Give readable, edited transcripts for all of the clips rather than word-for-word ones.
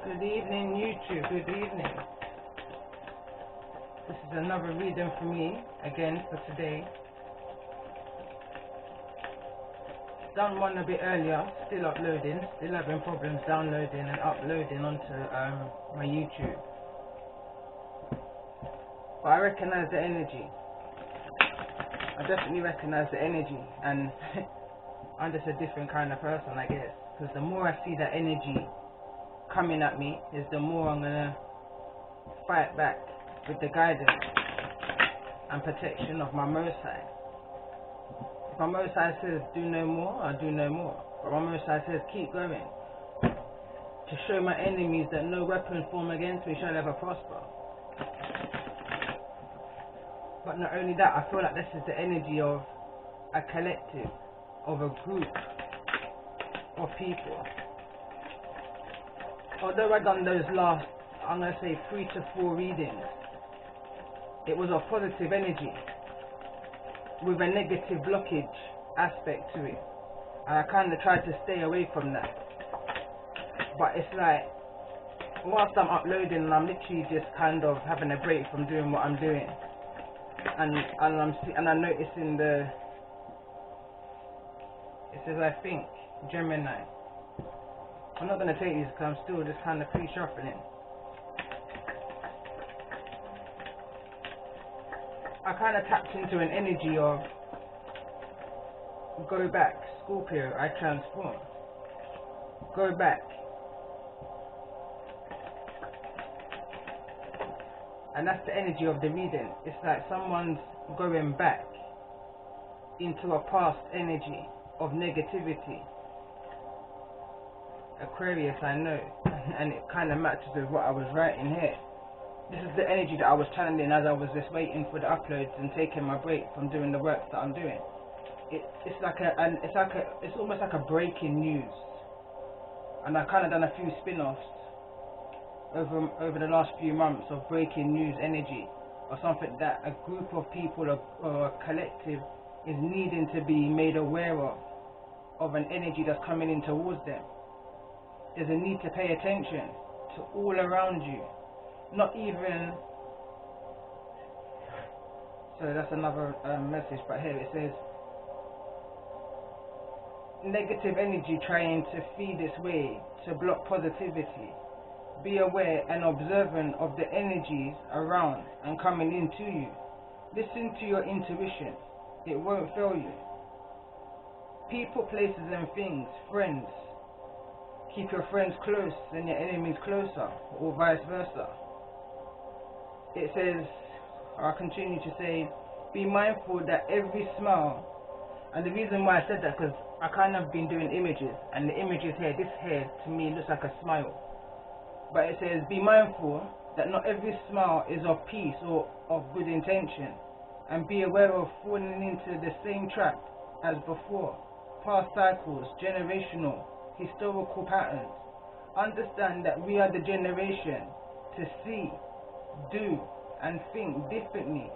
Good evening, YouTube. Good evening. This is another reading for me, again, for today. Done one a bit earlier, still uploading, still having problems downloading and uploading onto my YouTube. But I recognize the energy. I definitely recognize the energy, and I'm just a different kind of person, I guess. Because the more I see that energy coming at me, is the more I'm gonna fight back with the guidance and protection of my Most High. If my Most High says do no more, I do no more. But my Most High says keep going, to show my enemies that no weapon formed against me shall ever prosper. But not only that, I feel like this is the energy of a collective, of a group of people. Although I've done those last, I'm going to say 3 to 4 readings, it was a positive energy with a negative blockage aspect to it, and I kind of tried to stay away from that. But it's like, whilst I'm uploading and I'm literally just kind of having a break from doing what I'm doing, and I'm noticing it says, I think, Gemini. I'm not going to take these because I'm still just kind of pre-shuffling. I kind of tapped into an energy of go back, Scorpio, I transform. Go back. And that's the energy of the reading. It's like someone's going back into a past energy of negativity. Aquarius, I know, and it kind of matches with what I was writing here. This is the energy that I was channeling as I was just waiting for the uploads and taking my break from doing the work that I'm doing. It's almost like a breaking news, and I've kind of done a few spin-offs over the last few months of breaking news energy, or something that a group of people or a collective is needing to be made aware of an energy that's coming in towards them. There's a need to pay attention to all around you. Not even, so that's another message, but here it says, negative energy trying to feed its way to block positivity. Be aware and observant of the energies around and coming into you. Listen to your intuition. It won't fail you. People, places and things, friends. Keep your friends close and your enemies closer, or vice versa. It says, I'll continue to say, be mindful that every smile, and the reason why I said that, because I kind of been doing images, and the images here, this here to me looks like a smile. But it says, be mindful that not every smile is of peace or of good intention, and be aware of falling into the same trap as before. Past cycles, generational, historical patterns. Understand that we are the generation to see, do, and think differently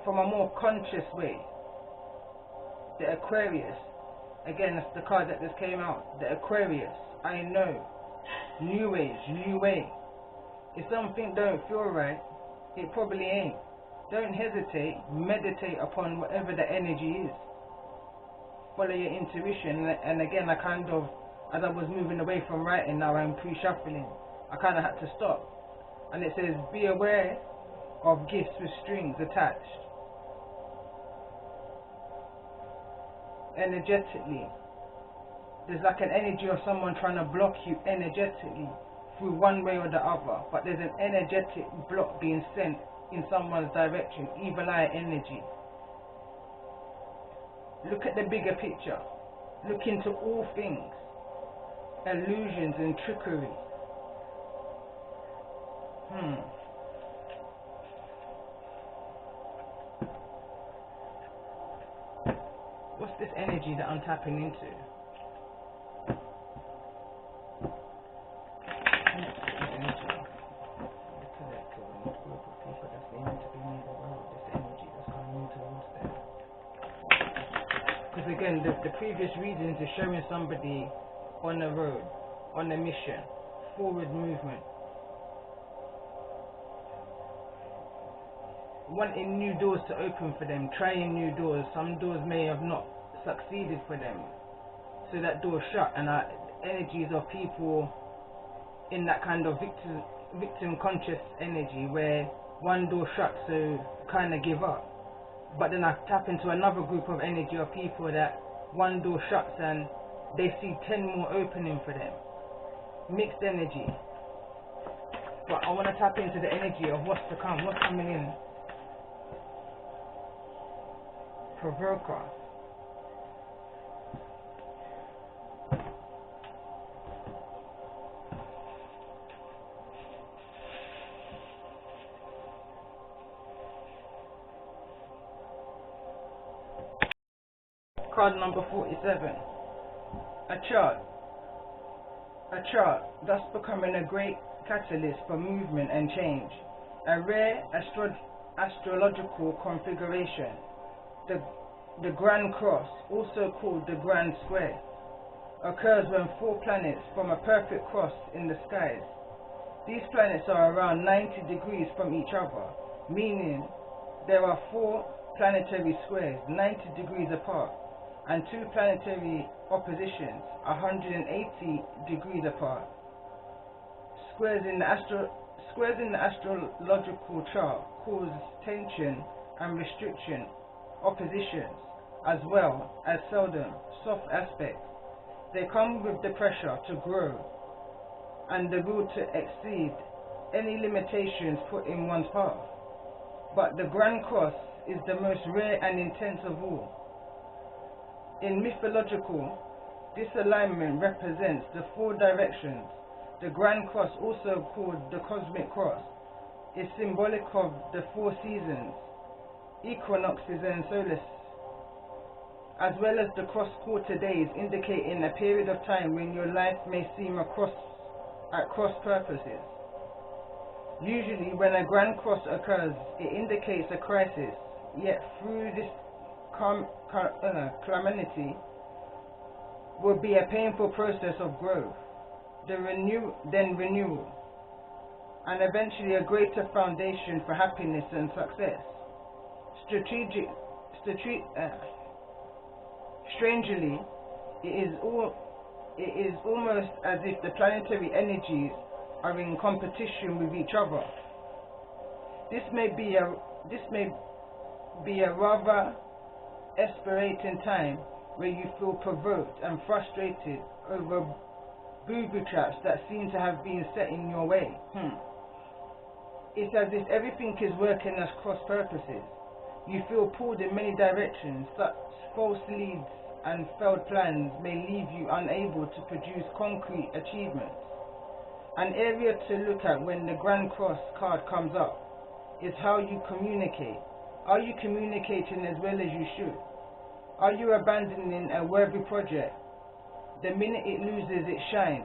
from a more conscious way. The Aquarius, again, that's the card that just came out. The Aquarius, I know. New age, new way. If something don't feel right, it probably ain't. Don't hesitate, meditate upon whatever the energy is. Follow your intuition, and again, I kind of, as I was moving away from writing, now I'm pre-shuffling, I kind of had to stop. And it says, be aware of gifts with strings attached. Energetically, there's like an energy of someone trying to block you energetically through one way or the other, but there's an energetic block being sent in someone's direction, evil eye energy. Look at the bigger picture. Look into all things, illusions and trickery. What's this energy that I'm tapping into? Because again, the previous readings are showing somebody on the road, on a mission, forward movement, wanting new doors to open for them, trying new doors. Some doors may have not succeeded for them, so that door shut, and energies of people in that kind of victim conscious energy where one door shuts, so kind of give up. But then I tap into another group of energy of people that one door shuts and they see 10 more opening for them. Mixed energy. But I want to tap into the energy of what's to come, what's coming in. Provoker. Card number 47. A chart thus becoming a great catalyst for movement and change. A rare astrological configuration. The Grand Cross, also called the Grand Square, occurs when 4 planets form a perfect cross in the skies. These planets are around 90 degrees from each other, meaning there are 4 planetary squares 90 degrees apart, and 2 planetary oppositions 180 degrees apart. Squares in the astrological chart cause tension and restriction, oppositions, as well as seldom soft aspects. They come with the pressure to grow and the will to exceed any limitations put in one's path. But the Grand Cross is the most rare and intense of all. In mythological, this alignment represents the 4 directions. The Grand Cross, also called the Cosmic Cross, is symbolic of the 4 seasons, equinoxes and solstices, as well as the cross-quarter days, indicating a period of time when your life may seem at cross purposes. Usually when a Grand Cross occurs, it indicates a crisis, yet through this calamity will be a painful process of growth, then renewal, and eventually a greater foundation for happiness and success. Strangely, it is almost as if the planetary energies are in competition with each other. This may be a rather exasperating time where you feel provoked and frustrated over booby traps that seem to have been set in your way. It's as if everything is working as cross purposes. You feel pulled in many directions. Such false leads and failed plans may leave you unable to produce concrete achievements. An area to look at when the Grand Cross card comes up is how you communicate. Are you communicating as well as you should? Are you abandoning a worthy project the minute it loses its shine,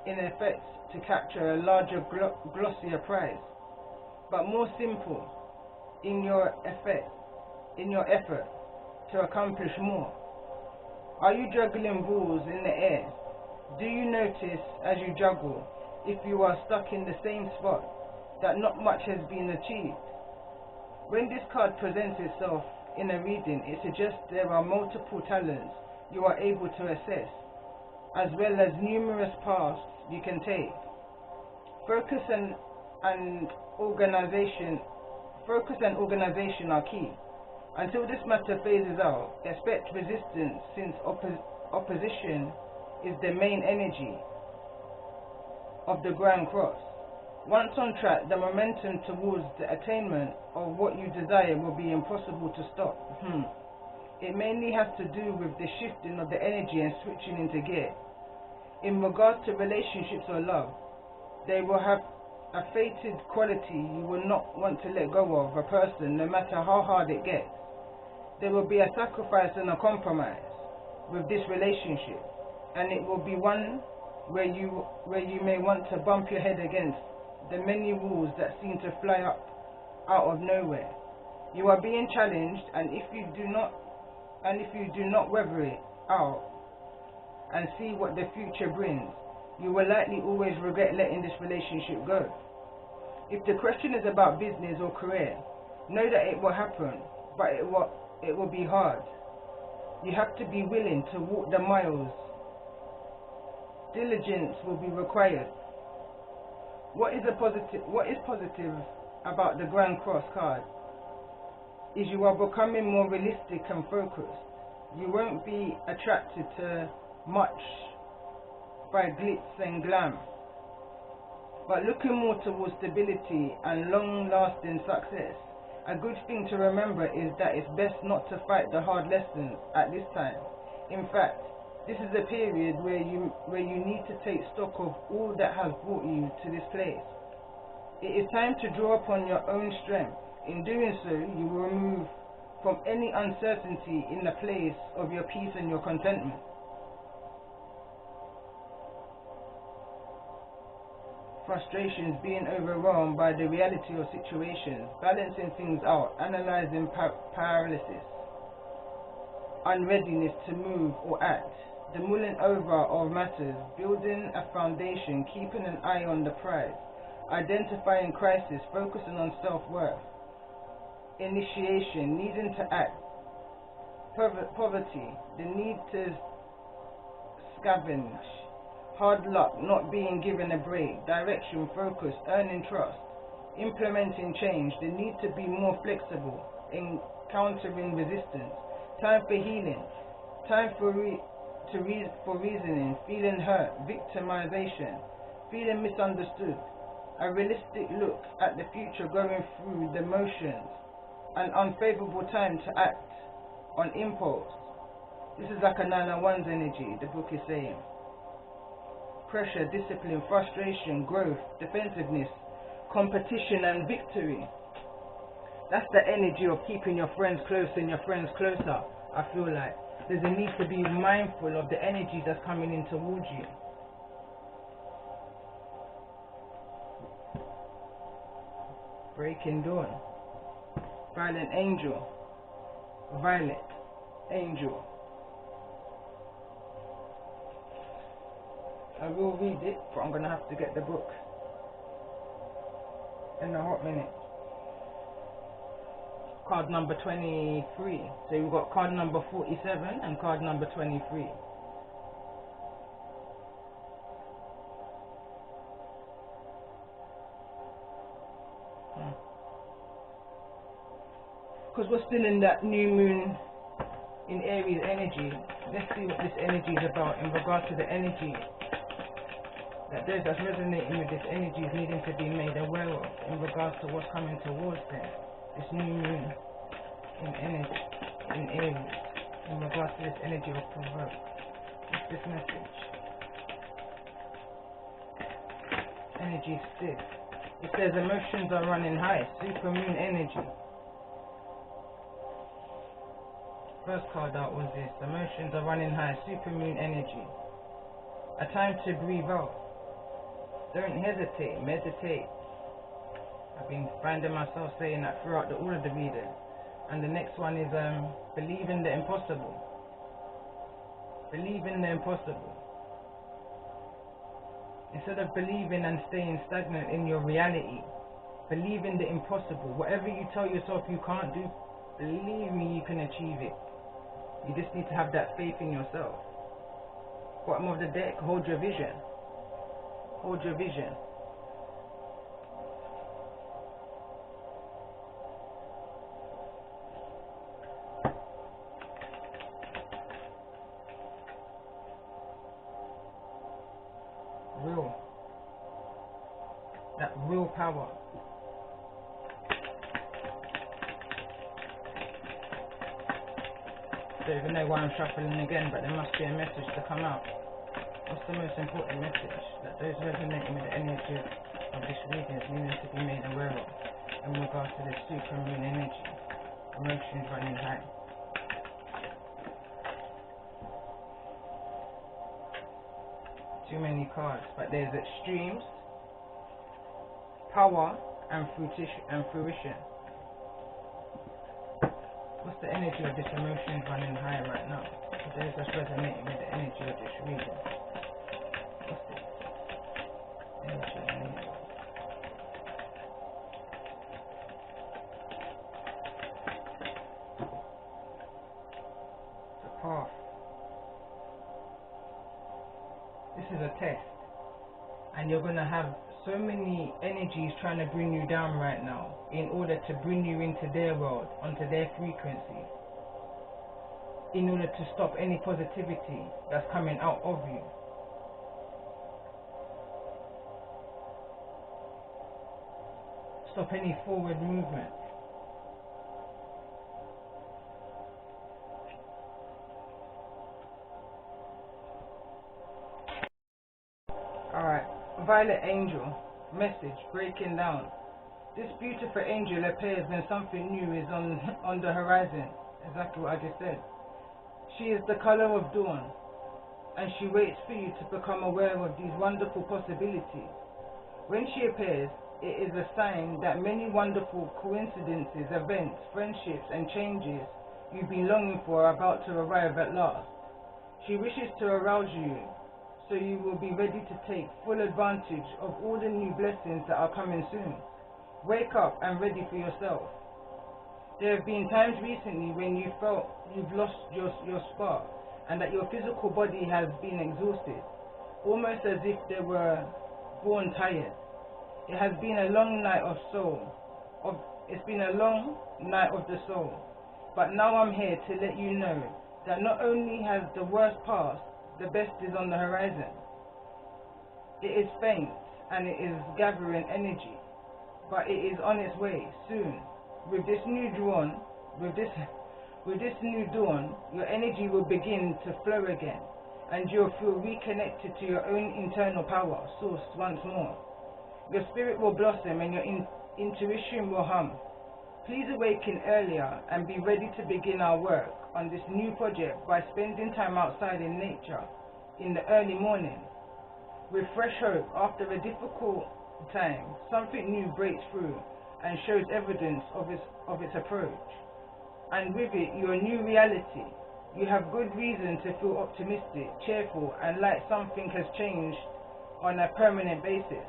in effect to capture a larger, glossier prize? But more simple, in your effort to accomplish more. Are you juggling balls in the air? Do you notice as you juggle, if you are stuck in the same spot, that not much has been achieved? When this card presents itself in a reading, it suggests there are multiple talents you are able to assess, as well as numerous paths you can take. Focus and organization are key. Until this matter phases out, expect resistance, since opposition is the main energy of the Grand Cross. Once on track, the momentum towards the attainment of what you desire will be impossible to stop. It mainly has to do with the shifting of the energy and switching into gear. In regards to relationships or love, they will have a fated quality you will not want to let go of a person, no matter how hard it gets. There will be a sacrifice and a compromise with this relationship, and it will be one where you may want to bump your head against the many walls that seem to fly up out of nowhere. You are being challenged, and if you do not weather it out and see what the future brings, You will likely always regret letting this relationship go. If the question is about business or career, know that it will happen, but it will be hard. You have to be willing to walk the miles. Diligence will be required. What is positive about the Grand Cross card is you are becoming more realistic and focused. You won't be attracted to much by glitz and glam, but looking more towards stability and long-lasting success. A good thing to remember is that it's best not to fight the hard lessons at this time. In fact, this is a period where you need to take stock of all that has brought you to this place. It is time to draw upon your own strength. In doing so, you will remove from any uncertainty in the place of your peace and your contentment. Frustrations, being overwhelmed by the reality of situations, balancing things out, analyzing paralysis, unreadiness to move or act, the mulling over of matters, building a foundation, keeping an eye on the prize, identifying crisis, focusing on self-worth, initiation, needing to act, poverty, the need to scavenge, hard luck, not being given a break, direction, focus, earning trust, implementing change, the need to be more flexible, encountering resistance, time for healing, time for reasoning, feeling hurt, victimization, feeling misunderstood, a realistic look at the future, going through the motions, an unfavorable time to act on impulse. This is like a 901's energy, the book is saying. Pressure, discipline, frustration, growth, defensiveness, competition and victory. That's the energy of keeping your friends close and your friends closer. I feel like there's a need to be mindful of the energy that's coming in towards you. Breaking dawn. Violent angel. Violet angel. I will read it, but I'm going to have to get the book in a hot minute. Card number 23. So we've got card number 47 and card number 23. Because we're still in that new moon in Aries energy. Let's see what this energy is about in regard to the energy that those that's resonating with this energy is needing to be made aware of in regards to what's coming towards them. This new moon in energy, in Aries, in regards to this energy of provoke. What's this message? Energy is stiff. It says emotions are running high. Super moon energy. First card out was this. Emotions are running high. Super moon energy. A time to breathe out. Don't hesitate, meditate. I've been finding myself saying that throughout all of the reading. And the next one is believe in the impossible. Believe in the impossible. Instead of believing and staying stagnant in your reality, believe in the impossible. Whatever you tell yourself you can't do, believe me, you can achieve it. You just need to have that faith in yourself. Bottom of the deck, hold your vision. Hold your vision. Will. That willpower. Don't even know why I'm shuffling again, but there must be a message to come out. What's the most important message that those resonating with the energy of this reading is needing to be made aware of in regards to this super moon energy? Emotions running high. Too many cards, but there's extremes, power, and fruition. What's the energy of this emotion running high right now? For those that's resonating with the energy of this reading. What's this? is a test, and you're going to have so many energies trying to bring you down right now in order to bring you into their world, onto their frequency, in order to stop any positivity that's coming out of you. Stop any forward movement. Alright, Violet Angel, message, breaking down. This beautiful angel appears when something new is on the horizon. Exactly what I just said. She is the color of dawn, and she waits for you to become aware of these wonderful possibilities. When she appears, it is a sign that many wonderful coincidences, events, friendships, and changes you've been longing for are about to arrive at last. She wishes to arouse you, so you will be ready to take full advantage of all the new blessings that are coming soon. Wake up and ready for yourself. There have been times recently when you felt you've lost your spark, and that your physical body has been exhausted, almost as if they were born tired. It has been a long night of it's been a long night of the soul. But now I'm here to let you know that not only has the worst passed, the best is on the horizon. It is faint and it is gathering energy, but it is on its way soon. With this new dawn, your energy will begin to flow again, and you'll feel reconnected to your own internal power source once more. Your spirit will blossom and your intuition will hum. Please awaken earlier and be ready to begin our work on this new project by spending time outside in nature in the early morning. With fresh hope, after a difficult time, something new breaks through and shows evidence of its approach. And with it, your new reality. You have good reason to feel optimistic, cheerful, and like something has changed on a permanent basis.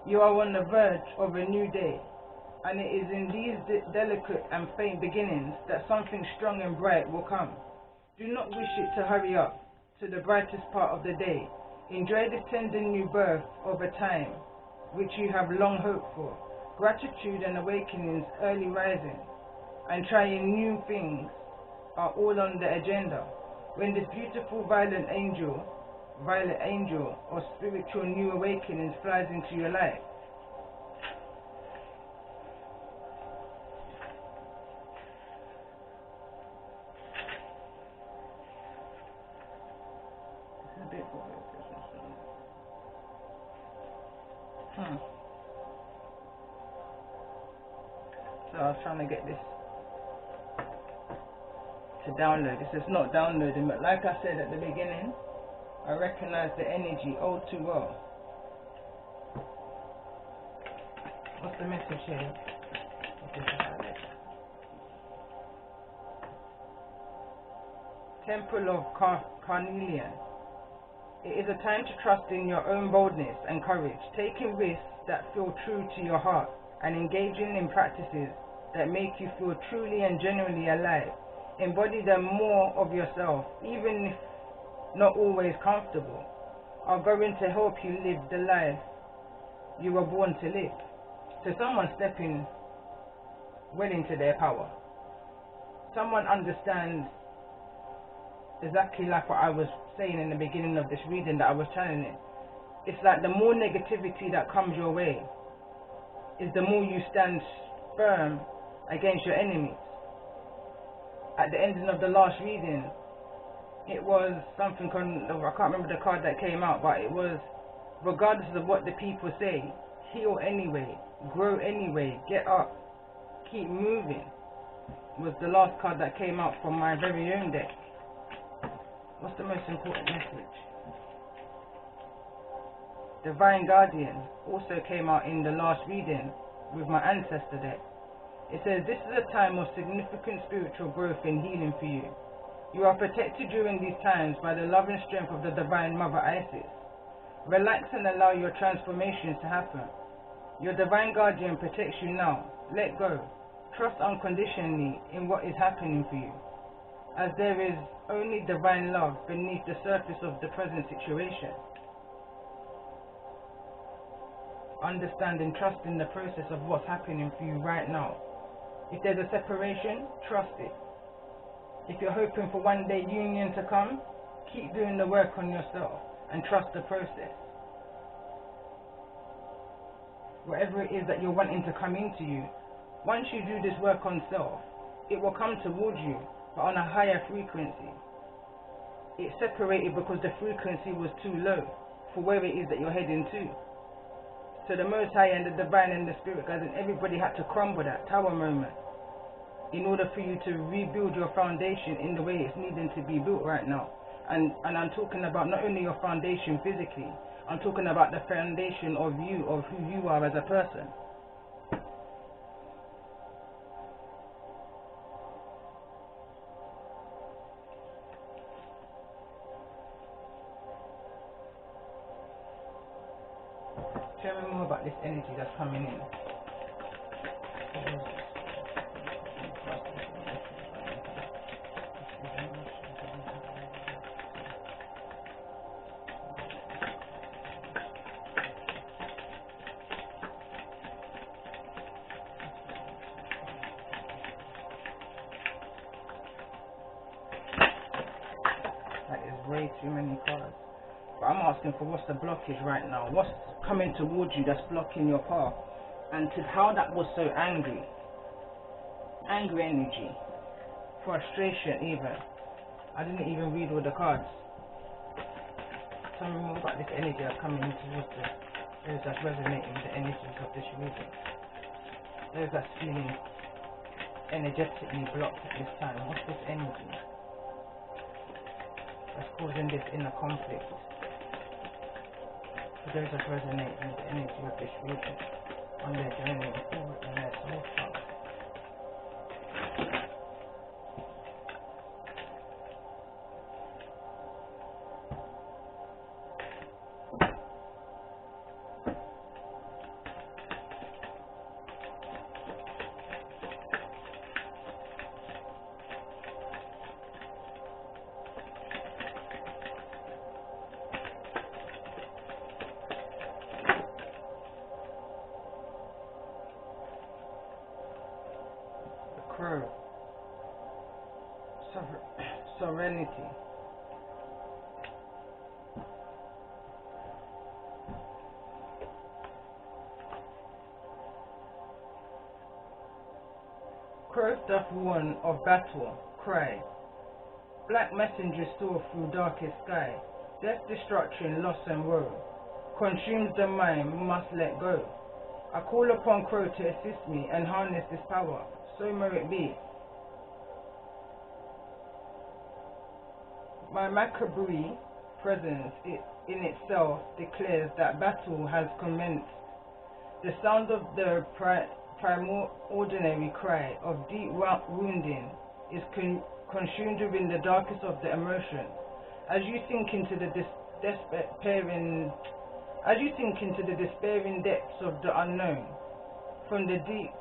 You are on the verge of a new day, and it is in these delicate and faint beginnings that something strong and bright will come. Do not wish it to hurry up to the brightest part of the day. Enjoy this tender new birth of a time which you have long hoped for. Gratitude and awakenings, early rising, and trying new things are all on the agenda. When this beautiful violet angel or spiritual new awakenings flies into your life. So I was trying to get this to download. This is not downloading, but like I said at the beginning, I recognize the energy all too well. What's the message here? Temple of Carnelian. It is a time to trust in your own boldness and courage, taking risks that feel true to your heart, and engaging in practices that make you feel truly and genuinely alive. Embody the more of yourself, even if not always comfortable, are going to help you live the life you were born to live. So someone stepping well into their power. Someone understands exactly like what I was saying in the beginning of this reading that I was channeling. It's like the more negativity that comes your way is the more you stand firm against your enemies. At the ending of the last reading, it was something on, I can't remember the card that came out, but it was, regardless of what the people say, heal anyway, grow anyway, get up, keep moving, was the last card that came out from my very own deck. What's the most important message? Divine Guardian also came out in the last reading with my ancestor deck. It says, this is a time of significant spiritual growth and healing for you. You are protected during these times by the love and strength of the Divine Mother Isis. Relax and allow your transformations to happen. Your Divine Guardian protects you now. Let go. Trust unconditionally in what is happening for you. as there is only divine love beneath the surface of the present situation. Understand and trust in the process of what's happening for you right now. If there's a separation, trust it. If you're hoping for one day union to come, keep doing the work on yourself and trust the process. Whatever it is that you're wanting to come into you, once you do this work on self, it will come towards you, but on a higher frequency. It's separated because the frequency was too low for where it is that you're heading to. So the Most High and the Divine and the Spirit guys and everybody had to crumble that tower moment in order for you to rebuild your foundation in the way it's needing to be built right now. And I'm talking about not only your foundation physically, I'm talking about the foundation of you, of who you are as a person. Tell me more about this energy that's coming in. That is way too many cards. But I'm asking for what's the blockage right now? What's coming towards you that's blocking your path? And to how that was so angry. Angry energy. Frustration even. I didn't even read all the cards. Tell me more about this energy that's coming towards those that's resonating with the energies of this reading. Those that's feeling energetically blocked at this time. What's this energy that's causing this inner conflict? For those that resonate with the energy of this region on their journey forward in their soul path. Crow. Serenity. Crow doth warn of battle, cry. Black messengers soar through darkest sky. Death, destruction, loss and woe. Consumes the mind, must let go. I call upon Crow to assist me and harness this power. So may it be. My macabre presence in itself declares that battle has commenced. The sound of the primordial cry of deep wounding is consumed within the darkest of the emotion. As you sink into the despairing depths of the unknown, from the deep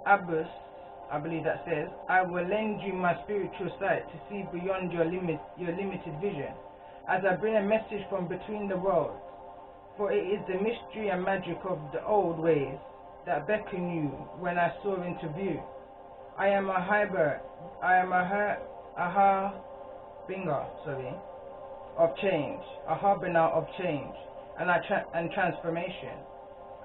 abyss, I believe that says, I will lend you my spiritual sight to see beyond your limited vision, as I bring a message from between the worlds. For it is the mystery and magic of the old ways that beckon you when I soar into view. I am a harbinger of change, a harbinger of change and transformation.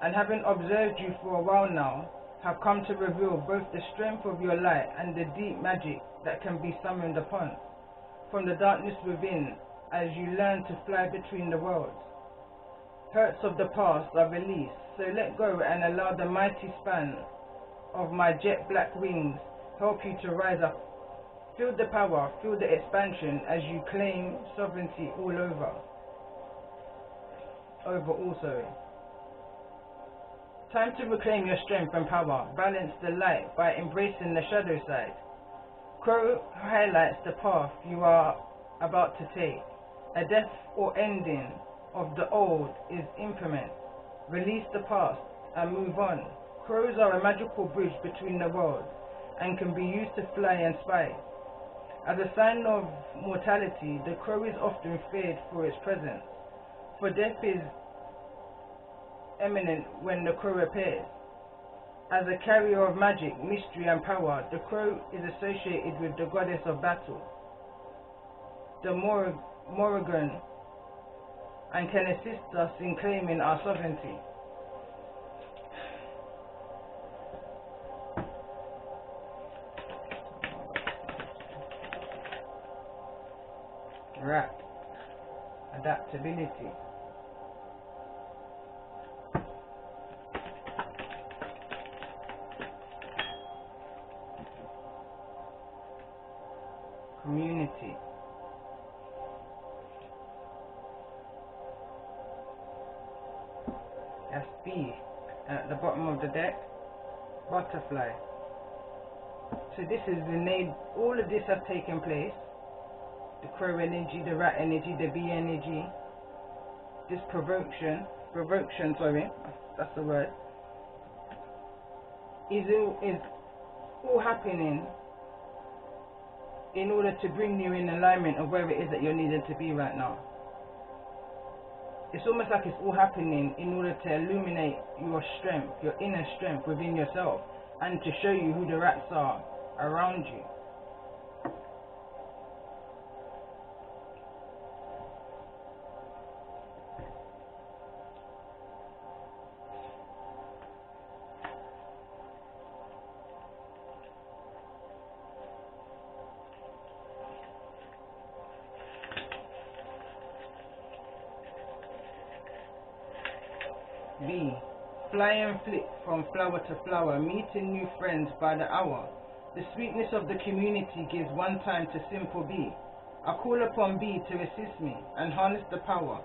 And having observed you for a while now, have come to reveal both the strength of your light and the deep magic that can be summoned upon from the darkness within as you learn to fly between the worlds. Hurts of the past are released, so let go and allow the mighty span of my jet black wings help you to rise up. Feel the power, feel the expansion as you claim sovereignty over all. Time to reclaim your strength and power. Balance the light by embracing the shadow side. Crow highlights the path you are about to take. A death or ending of the old is imminent. Release the past and move on. Crows are a magical bridge between the worlds. and can be used to fly and spy. As a sign of mortality, the crow is often feared for its presence, for death is imminent when the crow appears. As a carrier of magic, mystery and power, the crow is associated with the goddess of battle, the Morrigan, and can assist us in claiming our sovereignty. Rat. Adaptability. Community. That's B. At the bottom of the deck, butterfly. So this is all of this has taken place. The crow energy, the rat energy, the bee energy, this provocation, that's the word, is all happening in order to bring you in alignment of where it is that you're needed to be right now. It's almost like it's all happening in order to illuminate your strength, your inner strength within yourself, and to show you who the rats are around you. B. Fly and flit from flower to flower, meeting new friends by the hour. The sweetness of the community gives one time to simple B. I call upon B to assist me and harness the power.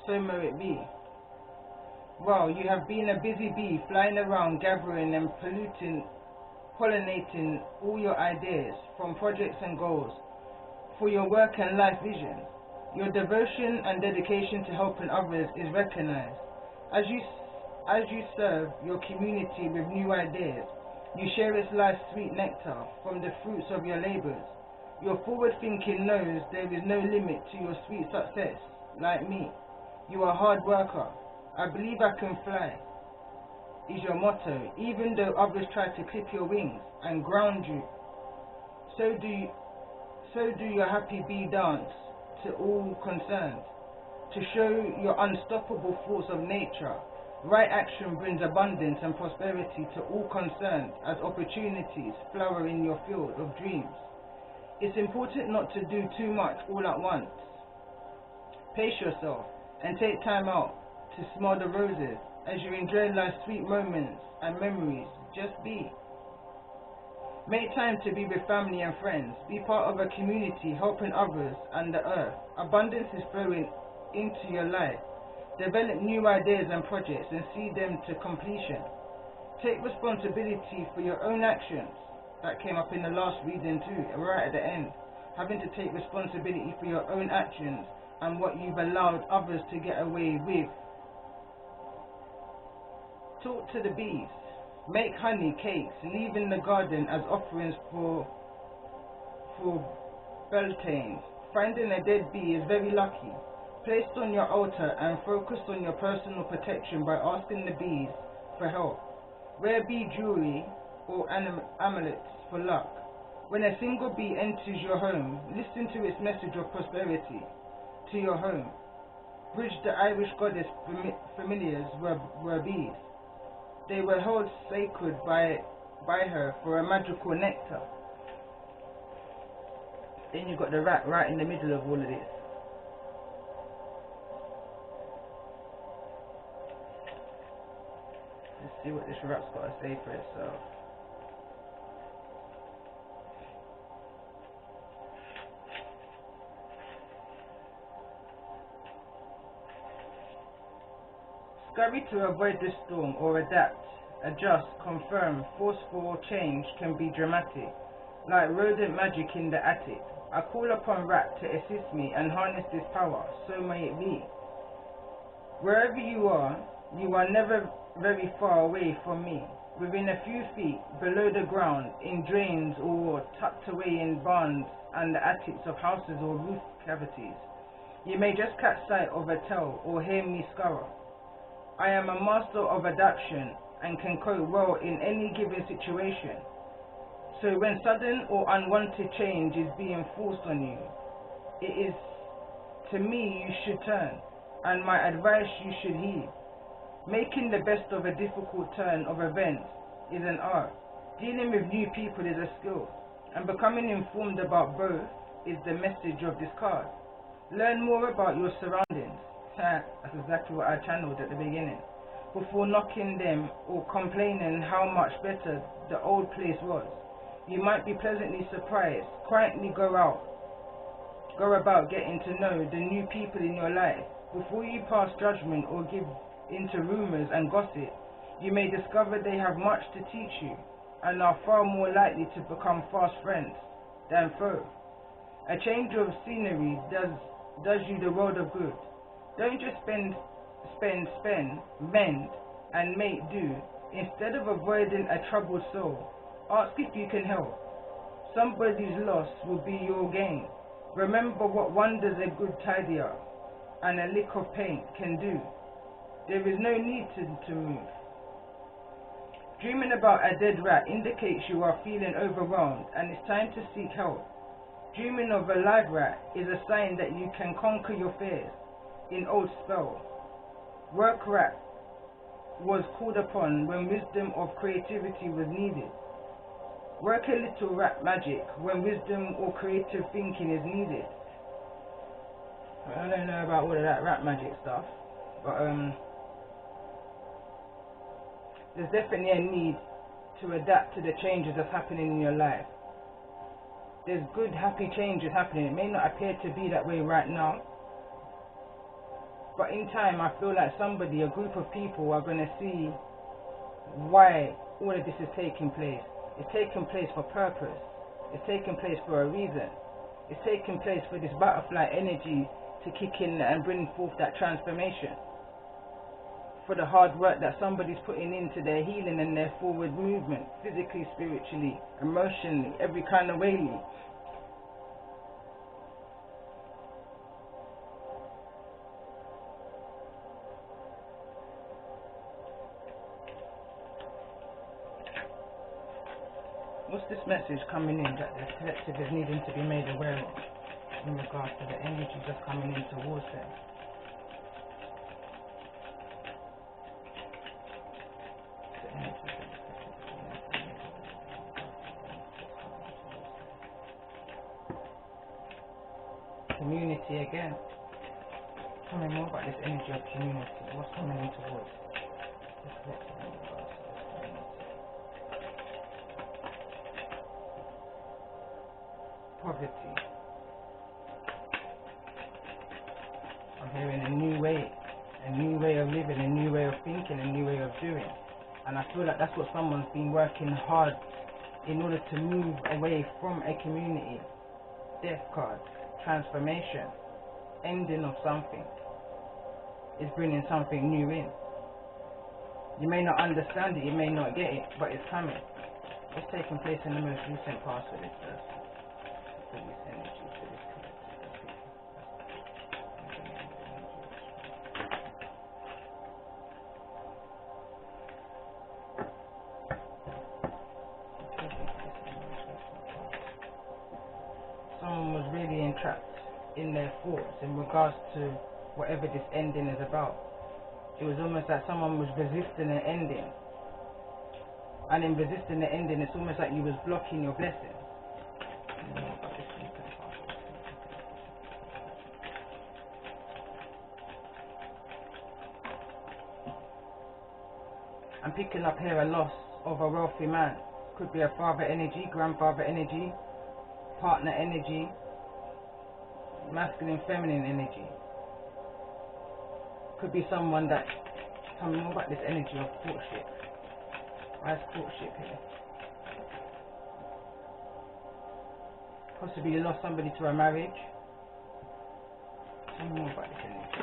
So may it be. Well, you have been a busy bee, flying around, gathering and pollinating all your ideas from projects and goals for your work and life vision. Your devotion and dedication to helping others is recognized. As you serve your community with new ideas, you share its life's sweet nectar from the fruits of your labors. Your forward thinking knows there is no limit to your sweet success. Like me, you are a hard worker. I believe I can fly, is your motto, even though others try to clip your wings and ground you. So do your happy bee dance to all concerned, to show your unstoppable force of nature. Right action brings abundance and prosperity to all concerned as opportunities flower in your field of dreams. It's important not to do too much all at once. Pace yourself and take time out to smell the roses as you enjoy life's sweet moments and memories. Just be. Make time to be with family and friends. Be part of a community helping others and the earth. Abundance is flowing into your life. Develop new ideas and projects and see them to completion. Take responsibility for your own actions. That came up in the last reading too, right at the end. Having to take responsibility for your own actions and what you've allowed others to get away with. Talk to the bees. Make honey cakes. Leave in the garden as offerings for Beltane. Finding a dead bee is very lucky. Placed on your altar and focused on your personal protection by asking the bees for help. Wear bee jewelry or amulets for luck. When a single bee enters your home, listen to its message of prosperity to your home. Bridge the Irish goddess familiars were bees. They were held sacred by her for a magical nectar. Then you got the rat right in the middle of all of this. Let's see what this rat's got to say for itself. Scurry to avoid the storm or adapt, adjust, confirm. Forceful change can be dramatic, like rodent magic in the attic. I call upon Rat to assist me and harness this power, so may it be. Wherever you are never very far away from me. within a few feet below the ground, in drains or tucked away in barns and the attics of houses or roof cavities. You may just catch sight of a tail or hear me scurry. I am a master of adaptation and can cope well in any given situation. So when sudden or unwanted change is being forced on you, it is to me you should turn, and my advice you should heed. Making the best of a difficult turn of events is an art. Dealing with new people is a skill, and becoming informed about both is the message of this card. Learn more about your surroundings. That's exactly what I channeled at the beginning. Before knocking them or complaining how much better the old place was. You might be pleasantly surprised. Quietly go about getting to know the new people in your life. Before you pass judgment or give into rumors and gossip, you may discover they have much to teach you and are far more likely to become fast friends than foes. A change of scenery does you the world of good. Don't just spend, mend, and make do. Instead of avoiding a troubled soul, ask if you can help. Somebody's loss will be your gain. Remember what wonders a good tidy up and a lick of paint can do. There is no need to move. Dreaming about a dead rat indicates you are feeling overwhelmed and it's time to seek help. Dreaming of a live rat is a sign that you can conquer your fears. In old spell, work rat was called upon when wisdom of creativity was needed. Work a little rat magic when wisdom or creative thinking is needed. I don't know about all of that rat magic stuff, but there's definitely a need to adapt to the changes that's happening in your life. There's good, happy changes happening. It may not appear to be that way right now, but in time I feel like a group of people are going to see why all of this is taking place. It's taking place for purpose. It's taking place for a reason. It's taking place for this butterfly energy to kick in and bring forth that transformation. For the hard work that somebody's putting into their healing and their forward movement, physically, spiritually, emotionally, every kind of way. What's this message coming in that the collective is needing to be made aware of in regards to the energy just coming in towards them? Community again. Tell me more about this energy of community. What's coming in towards this collective in regards to this community? Poverty. I'm hearing a new way of living, a new way of thinking, a new way of doing. And I feel like that's what someone's been working hard in order to move away from a community. Death card, transformation, ending of something is bringing something new in. You may not understand it, you may not get it, but it's coming. It's taking place in the most recent past for this person. For this energy, for this collective. Someone was really entrapped in their thoughts in regards to whatever this ending is about. It was almost like someone was resisting an ending. And in resisting the ending, it's almost like you was blocking your blessing. I'm picking up here a loss of a wealthy man. Could be a father energy, grandfather energy, partner energy, masculine, feminine energy. Could be someone that, tell me more about this energy of courtship. Why is courtship here? Possibly you lost somebody to a marriage. Tell me more about this energy.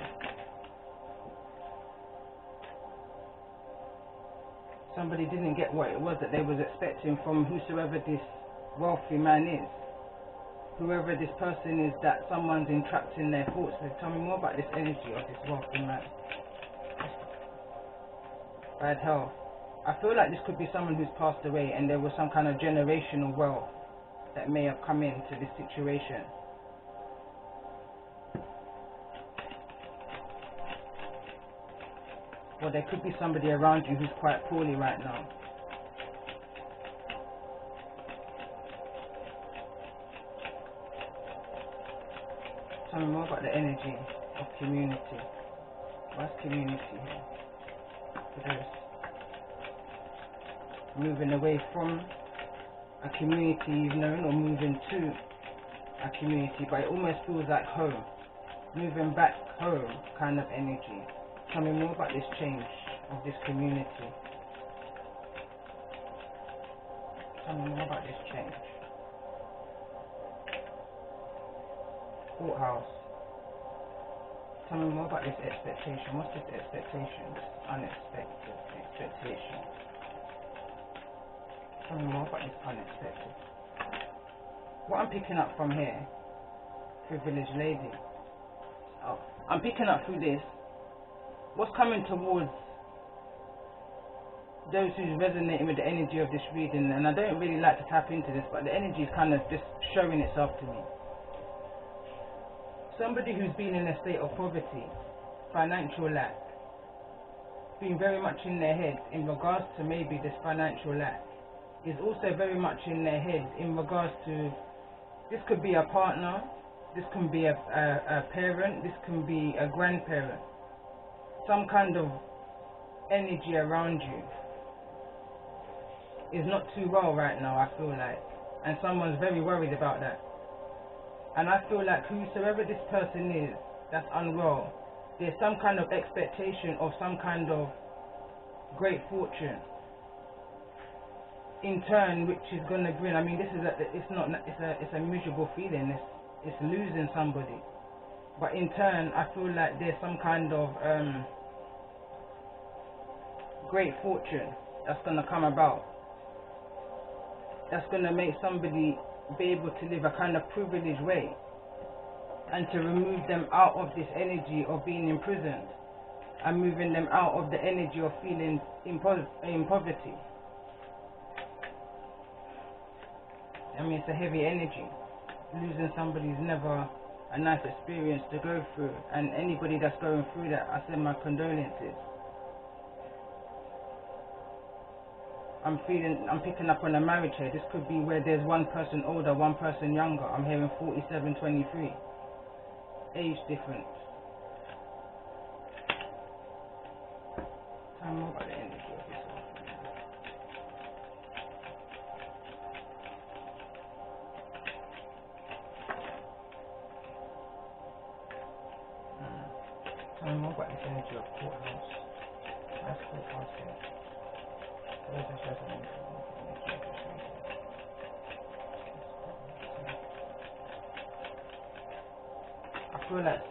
Somebody didn't get what it was that they was expecting from whosoever this wealthy man is. Whoever this person is that someone's entrapped in their thoughts with. Tell me more about this energy of this wealthy man. Bad health. I feel like this could be someone who's passed away and there was some kind of generational wealth that may have come into this situation. Or there could be somebody around you who's quite poorly right now. Tell me more about the energy of community. What's community here? Because moving away from a community you've known or moving to a community, but it almost feels like home. Moving back home kind of energy. Tell me more about this change of this community. Tell me more about this change. Courthouse. Tell me more about this expectation. What's this expectation? This unexpected expectation. Tell me more about this unexpected. What I'm picking up from here, privileged lady. Oh, I'm picking up through this. What's coming towards those who's resonating with the energy of this reading, and I don't really like to tap into this, but the energy is kind of just showing itself to me. Somebody who's been in a state of poverty, financial lack, being very much in their head in regards to maybe this financial lack, is also very much in their head in regards to, this could be a partner, this can be a parent, this can be a grandparent. Some kind of energy around you is not too well right now, I feel like, and someone's very worried about that. And I feel like whosoever this person is that's unwell, there's some kind of expectation of some kind of great fortune in turn, which is going to bring, I mean, this is it's a miserable feeling, it's losing somebody. But in turn, I feel like there's some kind of great fortune that's going to come about. That's going to make somebody be able to live a kind of privileged way and to remove them out of this energy of being imprisoned and moving them out of the energy of feeling in poverty. I mean, it's a heavy energy. Losing somebody is never a nice experience to go through, and anybody that's going through that, I send my condolences. I'm picking up on a marriage here. This could be where there's one person older, one person younger. I'm hearing 47, 23. Age difference. Tell me more about the energy of this one. Tell me more about this energy of courthouse. That's courthouse here. I feel like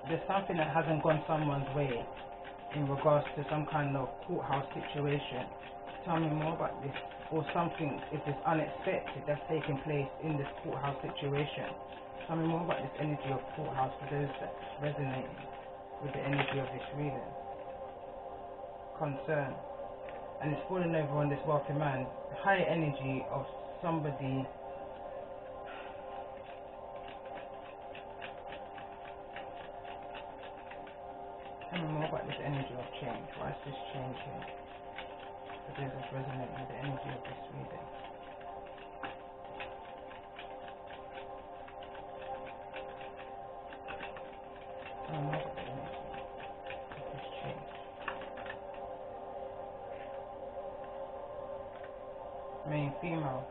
there's something that hasn't gone someone's way in regards to some kind of courthouse situation. Tell me more about this, or something if it's unexpected that's taking place in this courthouse situation. Tell me more about this energy of courthouse for those that resonate with the energy of this reading. Concern. And it's falling over on this wealthy man. High energy of somebody tell me more about this energy of change. Why is this change here? For those that resonate with the energy of this reading. Tell me more about the energy of this change. Main female.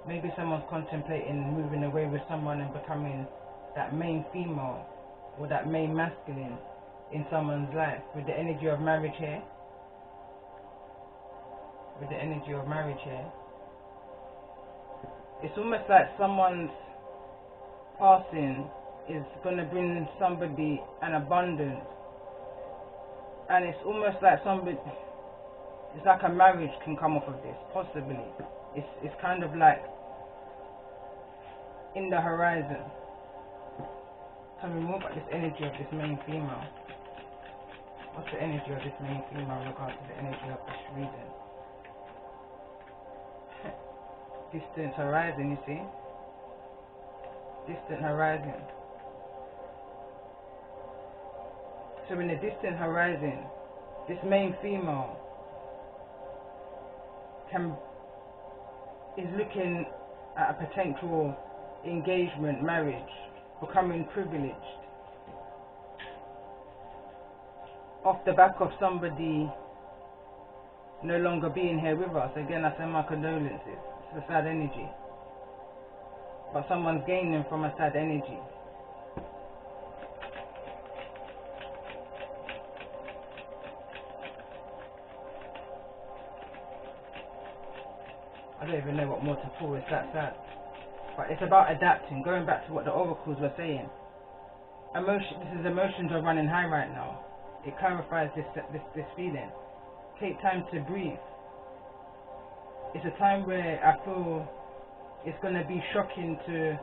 Maybe someone's contemplating moving away with someone and becoming that main female or that main masculine in someone's life. With the energy of marriage here. With the energy of marriage here. It's almost like someone's passing is going to bring somebody an abundance. And it's almost like somebody, It's like a marriage can come off of this, possibly. It's kind of like in the horizon. Tell me more about this energy of this main female. What's the energy of this main female in regards to the energy of this reading? Distant horizon, you see? Distant horizon. So in the distant horizon, this main female is looking at a potential engagement, marriage, becoming privileged off the back of somebody no longer being here with us. Again, I send my condolences. It's a sad energy, but someone's gaining from a sad energy. I don't even know what more to pull. It's that sad. But it's about adapting. Going back to what the oracles were saying. Emotions are running high right now. It clarifies this feeling. Take time to breathe. It's a time where I feel it's going to be shocking to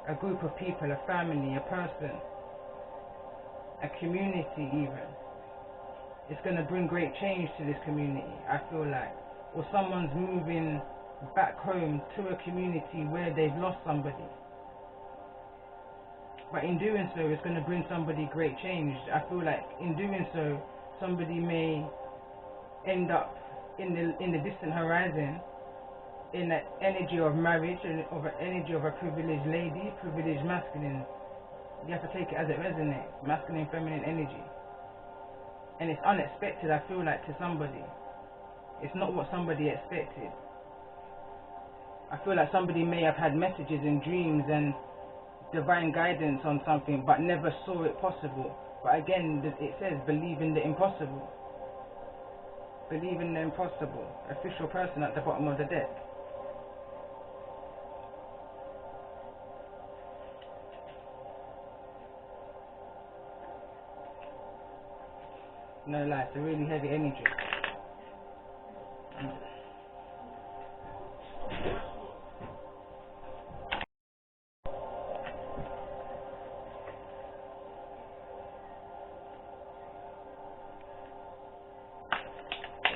a group of people, a family, a person, a community even. It's going to bring great change to this community, I feel like. Or someone's moving back home to a community where they've lost somebody. But in doing so, it's going to bring somebody great change. I feel like in doing so, somebody may end up in the distant horizon in the energy of marriage, of an energy of a privileged lady, privileged masculine. You have to take it as it resonates. Masculine, feminine energy. And it's unexpected, I feel like, to somebody. It's not what somebody expected. I feel like somebody may have had messages in dreams and divine guidance on something, but never saw it possible. But again, it says, believe in the impossible. Believe in the impossible. Official person at the bottom of the deck. No lie, it's a really heavy energy.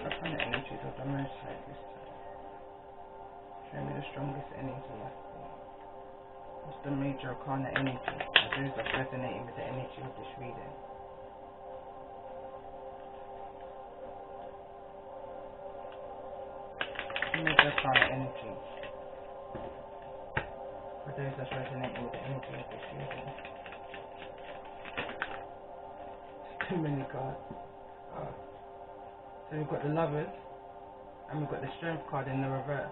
What kind of energies are the most like this time? Show me the strongest energy I feel. What's the major arcana energy? Are those that resonating with the energy of this reading? Major arcana energy. For those that's resonating with the energy of this reading. Too many cards. So we've got the Lovers, and we've got the Strength card in the reverse.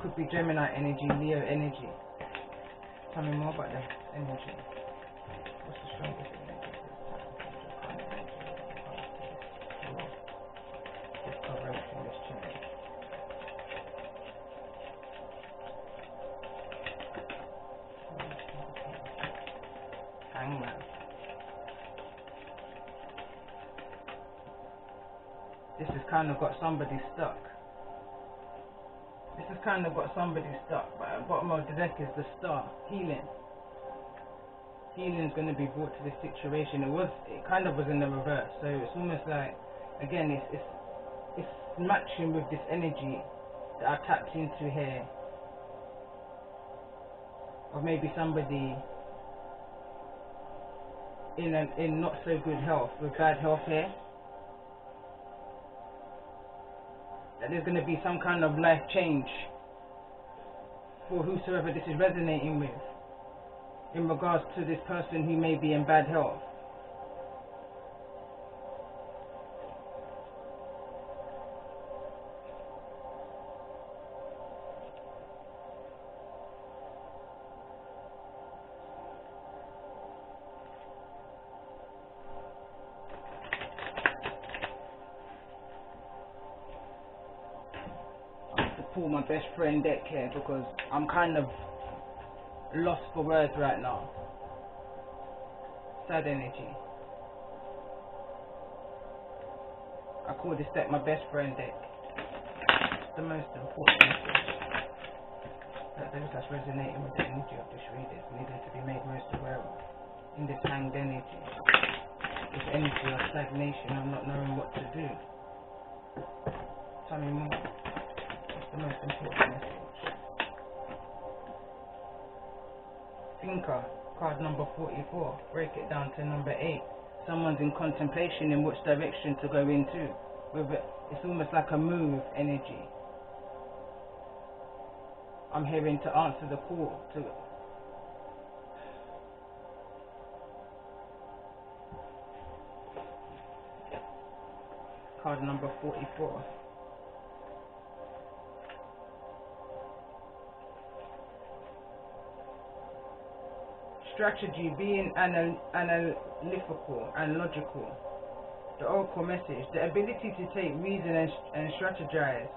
Could be Gemini energy, Leo energy. Tell me more about the energy. What's the strongest energy this corruption, this change? Hangman. This has kind of got somebody stuck. But at the bottom of the deck is the Star, healing. Healing is going to be brought to this situation. It kind of was in the reverse, so it's almost like, again, it's matching with this energy that I tapped into here, of maybe somebody in not so good health, with bad health here. That there's going to be some kind of life change for whosoever this is resonating with in regards to this person who may be in bad health. Pull my best friend deck here because I'm kind of lost for words right now. Sad energy. I call this deck my best friend deck. It's the most important message that those that's resonating with the energy of this reader is needing to be made most aware of. In this hanged energy, this energy of stagnation, I'm not knowing what to do. Tell me more. What's the most important message? Thinker, card number 44. Break it down to number 8. Someone's in contemplation in which direction to go into. It's almost like a move energy. I'm hearing to answer the call. Card number 44. Strategy, being analytical and logical. The oracle message, the ability to take reason and strategize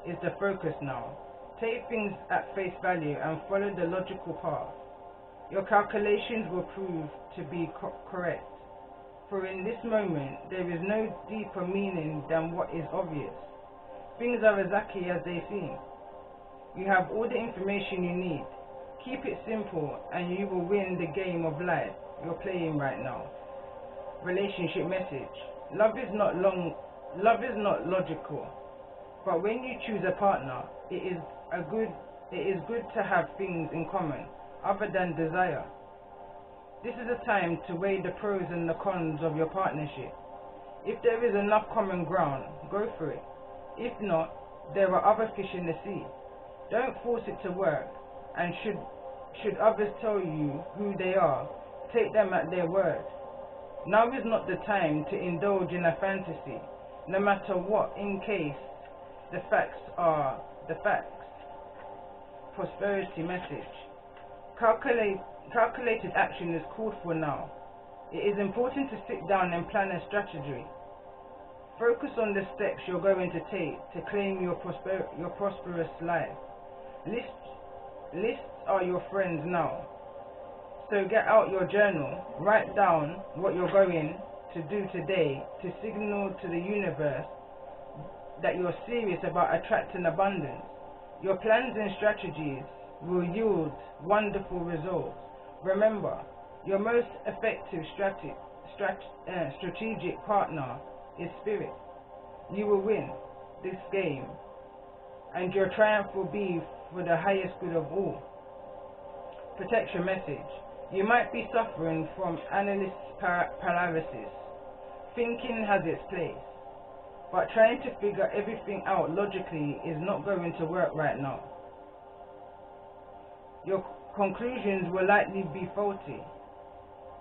is the focus now. Take things at face value and follow the logical path. Your calculations will prove to be correct. For in this moment, there is no deeper meaning than what is obvious. Things are exactly as they seem. You have all the information you need. Keep it simple and you will win the game of life you're playing right now. Relationship message. Love is not logical. But when you choose a partner, it is good to have things in common other than desire. This is a time to weigh the pros and the cons of your partnership. If there is enough common ground, go for it. If not, there are other fish in the sea. Don't force it to work, and should others tell you who they are, take them at their word. Now is not the time to indulge in a fantasy, no matter what, in case the facts are the facts. Prosperity message. Calculated action is called for now. It is important to sit down and plan a strategy. Focus on the steps you're going to take to claim your prosperous life. Lists are your friends now. So get out your journal, write down what you're going to do today to signal to the universe that you're serious about attracting abundance. Your plans and strategies will yield wonderful results. Remember, your most effective strategic partner is spirit. You will win this game, and your triumph will be for the highest good of all. Protection message. You might be suffering from analyst paralysis. Thinking has its place, but trying to figure everything out logically is not going to work right now. Your conclusions will likely be faulty,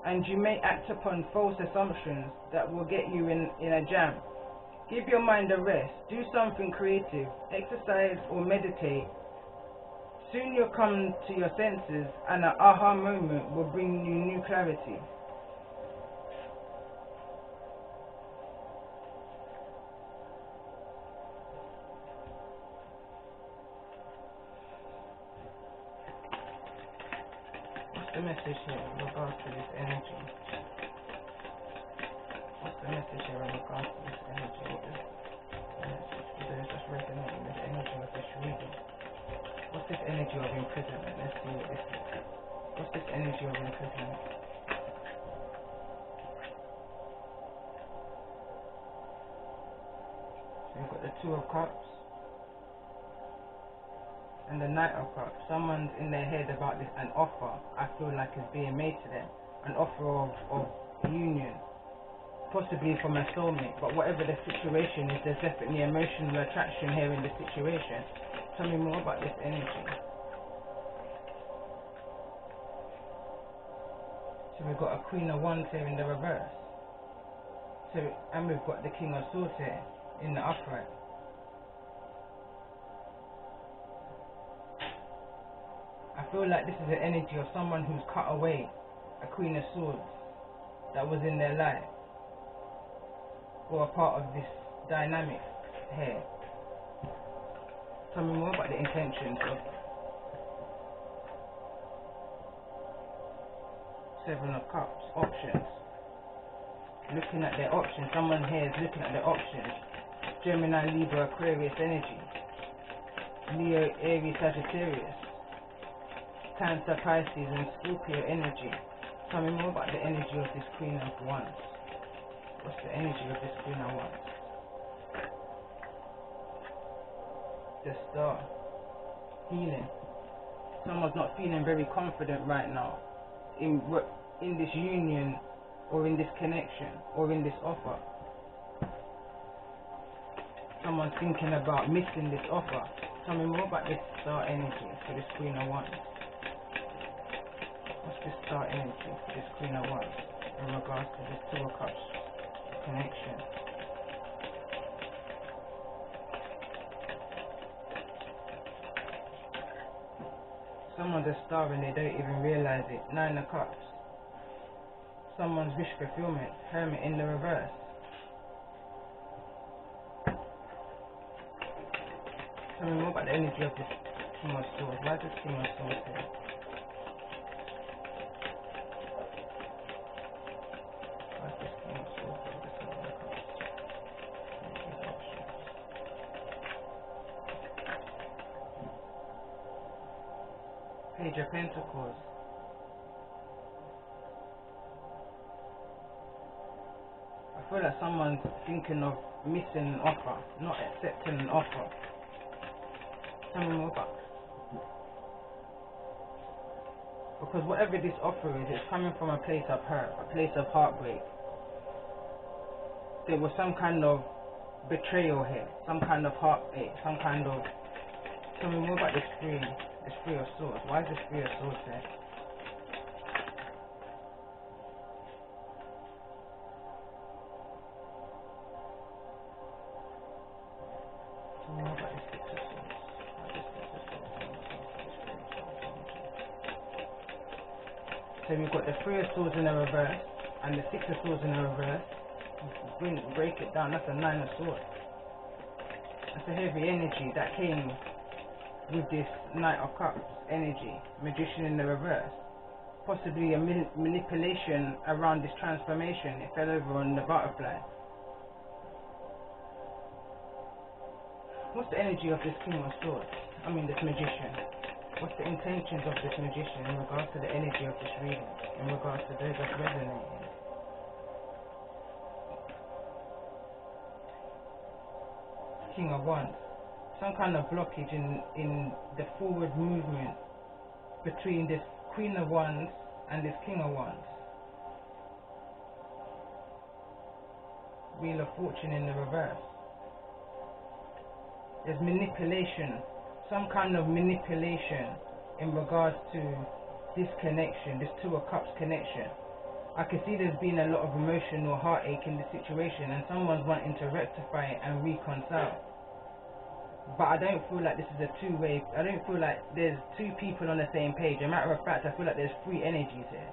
and you may act upon false assumptions that will get you in a jam. Give your mind a rest, do something creative, exercise or meditate. Soon you'll come to your senses, and an aha moment will bring you new clarity. What's the message here in regards to this energy? What's the message here in regards to this energy? What is the message for those that's resonating with the energy of this reading? What's this energy of imprisonment? Let's see what this is. What's this energy of imprisonment? So we've got the Two of Cups and the Knight of Cups. Someone's in their head about this, an offer I feel like is being made to them. An offer of union, possibly from a soulmate, but whatever the situation is, there's definitely emotional attraction here in the situation. Tell me more about this energy. So we've got a Queen of Wands here in the reverse. And we've got the King of Swords here in the upright. I feel like this is the energy of someone who's cut away a Queen of Swords that was in their life, or a part of this dynamic here. Tell me more about the intentions of Seven of Cups. Options. Looking at their options. Someone here is looking at their options. Gemini, Libra, Aquarius energy, Leo, Aries, Sagittarius, Cancer, Pisces, and Scorpio energy. Tell me more about the energy of this Queen of Wands. What's the energy of this Queen of Wands? The Star. Healing. Someone's not feeling very confident right now in this union, or in this connection, or in this offer. Someone's thinking about missing this offer. Tell me more about this Star energy for this Queen of Wands. What's this Star energy for this Queen of Wands in regards to this Two of Cups connection? Someone's a star and they don't even realize it. Nine of Cups. Someone's wish fulfillment. Hermit in the reverse. Tell me more about the energy of this King of Swords. Why is this King of Swords here? Why is this King of Swords here? This Seven of Cups. Page of Pentacles. I feel like someone's thinking of missing an offer, not accepting an offer. Tell me more about it. Because whatever this offer is, it's coming from a place of hurt, a place of heartbreak. There was some kind of betrayal here, some kind of heartache, some kind of... Tell me more about this Three of Swords. Why is this Three of Swords here? Tell me more about this Six of Swords. Why is this Six of Swords? So we've got the Three of Swords in the reverse and the Six of Swords in the reverse. Break it down. That's a Nine of Swords. That's a heavy energy that came with this Knight of Cups energy. Magician in the reverse. Possibly a manipulation around this transformation. It fell over on the butterfly. What's the energy of this King of Swords? I mean this Magician. What's the intentions of this Magician in regards to the energy of this reading? In regards to those that's resonating? King of Wands. Some kind of blockage in the forward movement between this Queen of Wands and this King of Wands. Wheel of Fortune in the reverse. There's manipulation, some kind of manipulation in regards to this connection, this Two of Cups connection. I can see there's been a lot of emotional heartache in the situation and someone's wanting to rectify it and reconcile. But I don't feel like this is a two-way. I don't feel like there's two people on the same page. As a matter of fact, I feel like there's three energies here.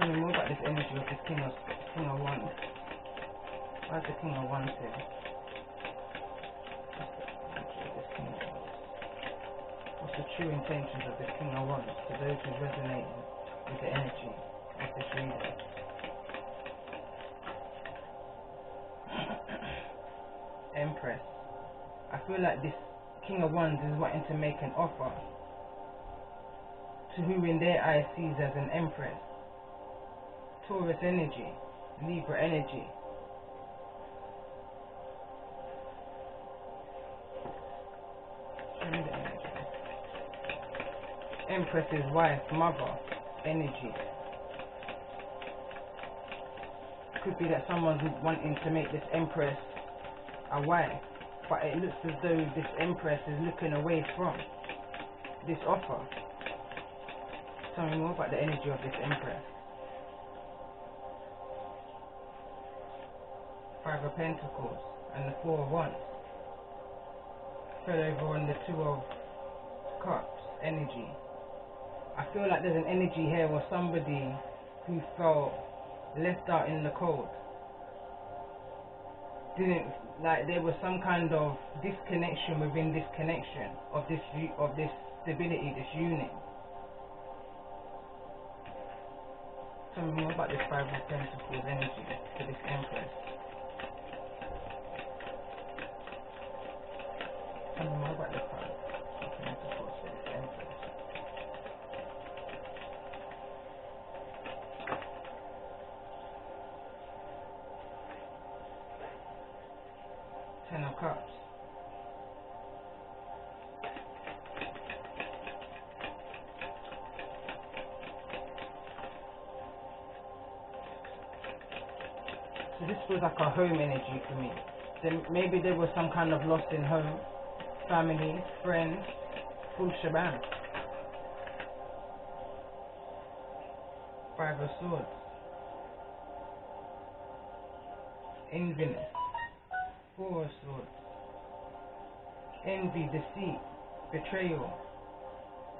Tell me more about this energy of this King of Wands. Why is the King of Wands here? What's the true intentions of this King of Wands to those who resonate with the energy of this reader? Empress. I feel like this King of Wands is wanting to make an offer to who in their eyes sees as an Empress. Taurus energy, Libra energy. Empress's wife, mother energy. Could be that someone's wanting to make this Empress a wife, but it looks as though this Empress is looking away from this offer. Tell me more about the energy of this Empress. Five of Pentacles and the Four of Wands. Fell over on the Two of Cups energy. I feel like there's an energy here where somebody who felt left out in the cold, didn't, like there was some kind of disconnection within this connection of this stability, this union. Tell me more about this Five of Pentacles energy for this Empress. Cups. So this feels like a home energy for me. Then maybe there was some kind of loss in home, family, friends, full shebang. Five of Swords. Enviness. Four of Swords. Envy, deceit, betrayal,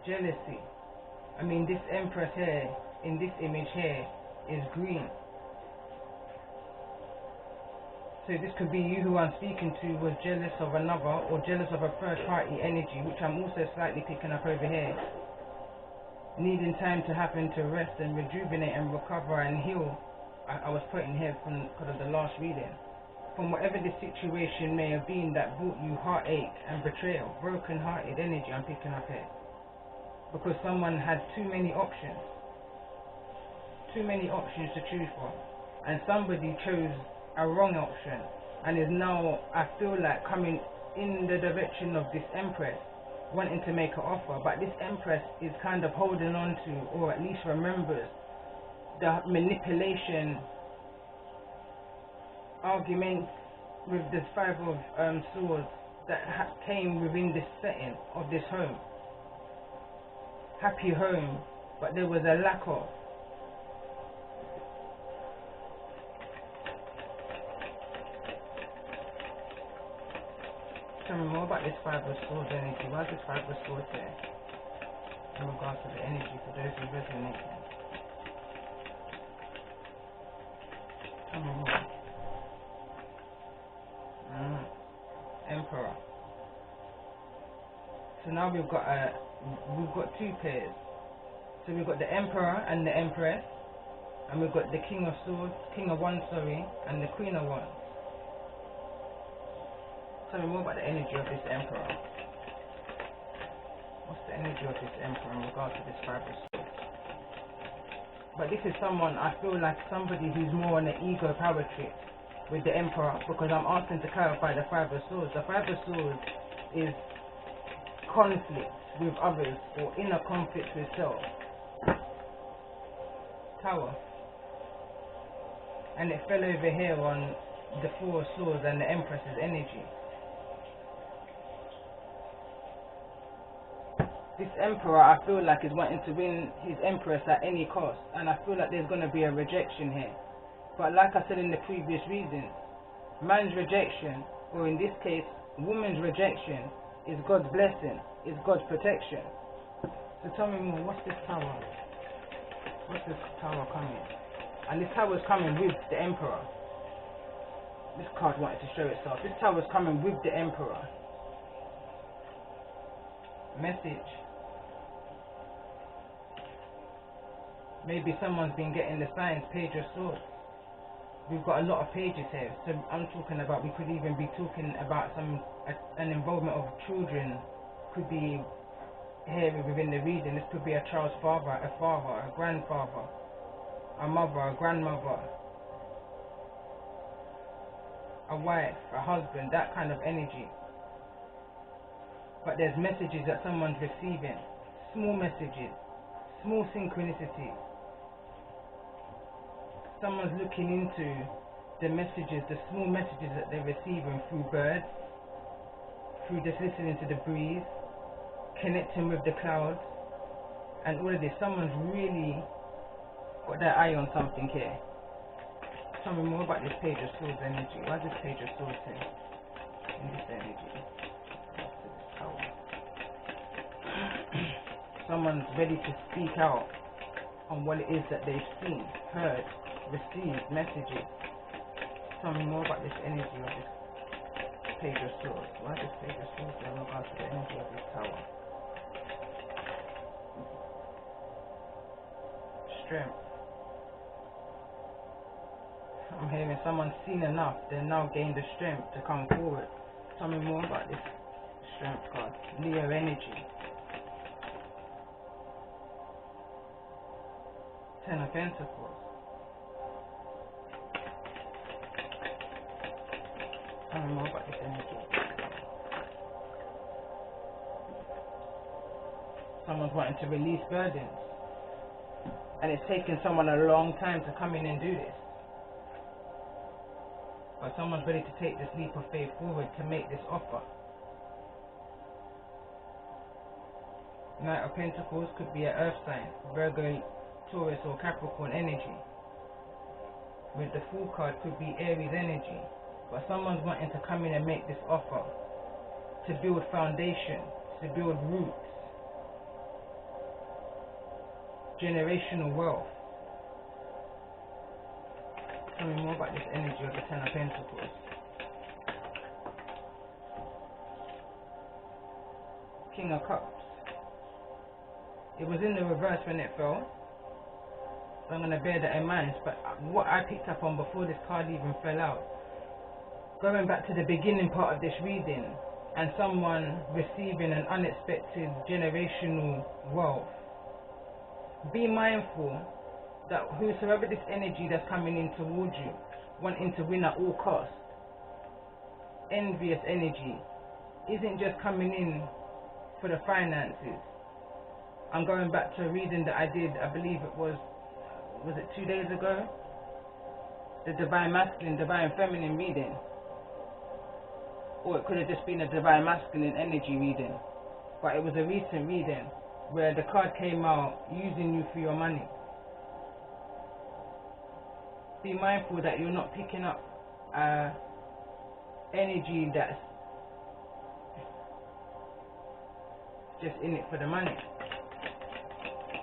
jealousy. I mean, this Empress here, in this image here, is green. So this could be you who I'm speaking to was jealous of another or jealous of a third party energy, which I'm also slightly picking up over here. Needing time to happen to rest and rejuvenate and recover and heal. I was putting here from because of the last reading. From whatever the situation may have been that brought you heartache and betrayal, broken hearted energy I'm picking up here. Because someone had too many options. Too many options to choose from. And somebody chose a wrong option and is now, I feel like, coming in the direction of this Empress, wanting to make an offer, but this Empress is kind of holding on to, or at least remembers, the manipulation arguments with this Five of Swords that came within this setting of this home. Happy home, but there was a lack of. Tell me more about this Five of Swords energy. Why is this Five of Swords here? In regards to the energy for those who resonate. Tell me more. Emperor. So now we've got two pairs. So we've got the Emperor and the Empress, and we've got the King of Swords, King of Wands, sorry, and the Queen of Wands. Tell me more about the energy of this Emperor. What's the energy of this Emperor in regards to this Five of Swords? But this is someone, I feel like somebody who's more on the ego power trip with the Emperor, because I'm asking to clarify the Five of Swords. The Five of Swords is conflict with others or inner conflict with self. Tower. And it fell over here on the Four of Swords and the Empress's energy. This Emperor, I feel like, is wanting to win his Empress at any cost, and I feel like there's going to be a rejection here. But like I said in the previous reading, man's rejection, or in this case, woman's rejection, is God's blessing, is God's protection. So tell me more, what's this Tower? What's this Tower coming? And this Tower's coming with the Emperor. This card wanted to show itself. This Tower's coming with the Emperor. Message. Maybe someone's been getting the signs, Page of Swords. We've got a lot of pages here, so I'm talking about, we could even be talking about an involvement of children. Could be here within the reading. This could be a child's father, a grandfather, a mother, a grandmother, a wife, a husband, that kind of energy. But there's messages that someone's receiving, small messages, small synchronicities. Someone's looking into the messages, the small messages that they're receiving through birds, through just listening to the breeze, connecting with the clouds, and all of this. Someone's really got their eye on something here. Tell me more about this Page of Swords energy. Why is this Page of Swords here in this energy? Someone's ready to speak out on what it is that they've seen, heard, received, messages. Tell me more about this energy of this Page of Swords. Why is this Page of Swords in regards to the energy of this Tower? Strength. I'm hearing someone's seen enough, they've now gained the strength to come forward. Tell me more about this Strength card. Leo energy. 10 of Pentacles. Tell me more about this energy. Someone's wanting to release burdens. And it's taken someone a long time to come in and do this. But someone's ready to take this leap of faith forward to make this offer. Knight of Pentacles could be an earth sign, Virgo, Taurus or Capricorn energy. With the Fool card could be Aries energy. But someone's wanting to come in and make this offer to build foundation, to build roots, generational wealth. Tell me more about this energy of the Ten of Pentacles. King of Cups. It was in the reverse when it fell, so I'm going to bear that in mind. But what I picked up on before this card even fell out, going back to the beginning part of this reading, and someone receiving an unexpected generational wealth, be mindful that whosoever this energy that's coming in towards you, wanting to win at all costs, envious energy, isn't just coming in for the finances. I'm going back to a reading that I did, I believe it was it 2 days ago? The Divine Masculine, Divine Feminine reading. Or it could have just been a Divine Masculine energy reading. But it was a recent reading where the card came out using you for your money. Be mindful that you're not picking up energy that's just in it for the money,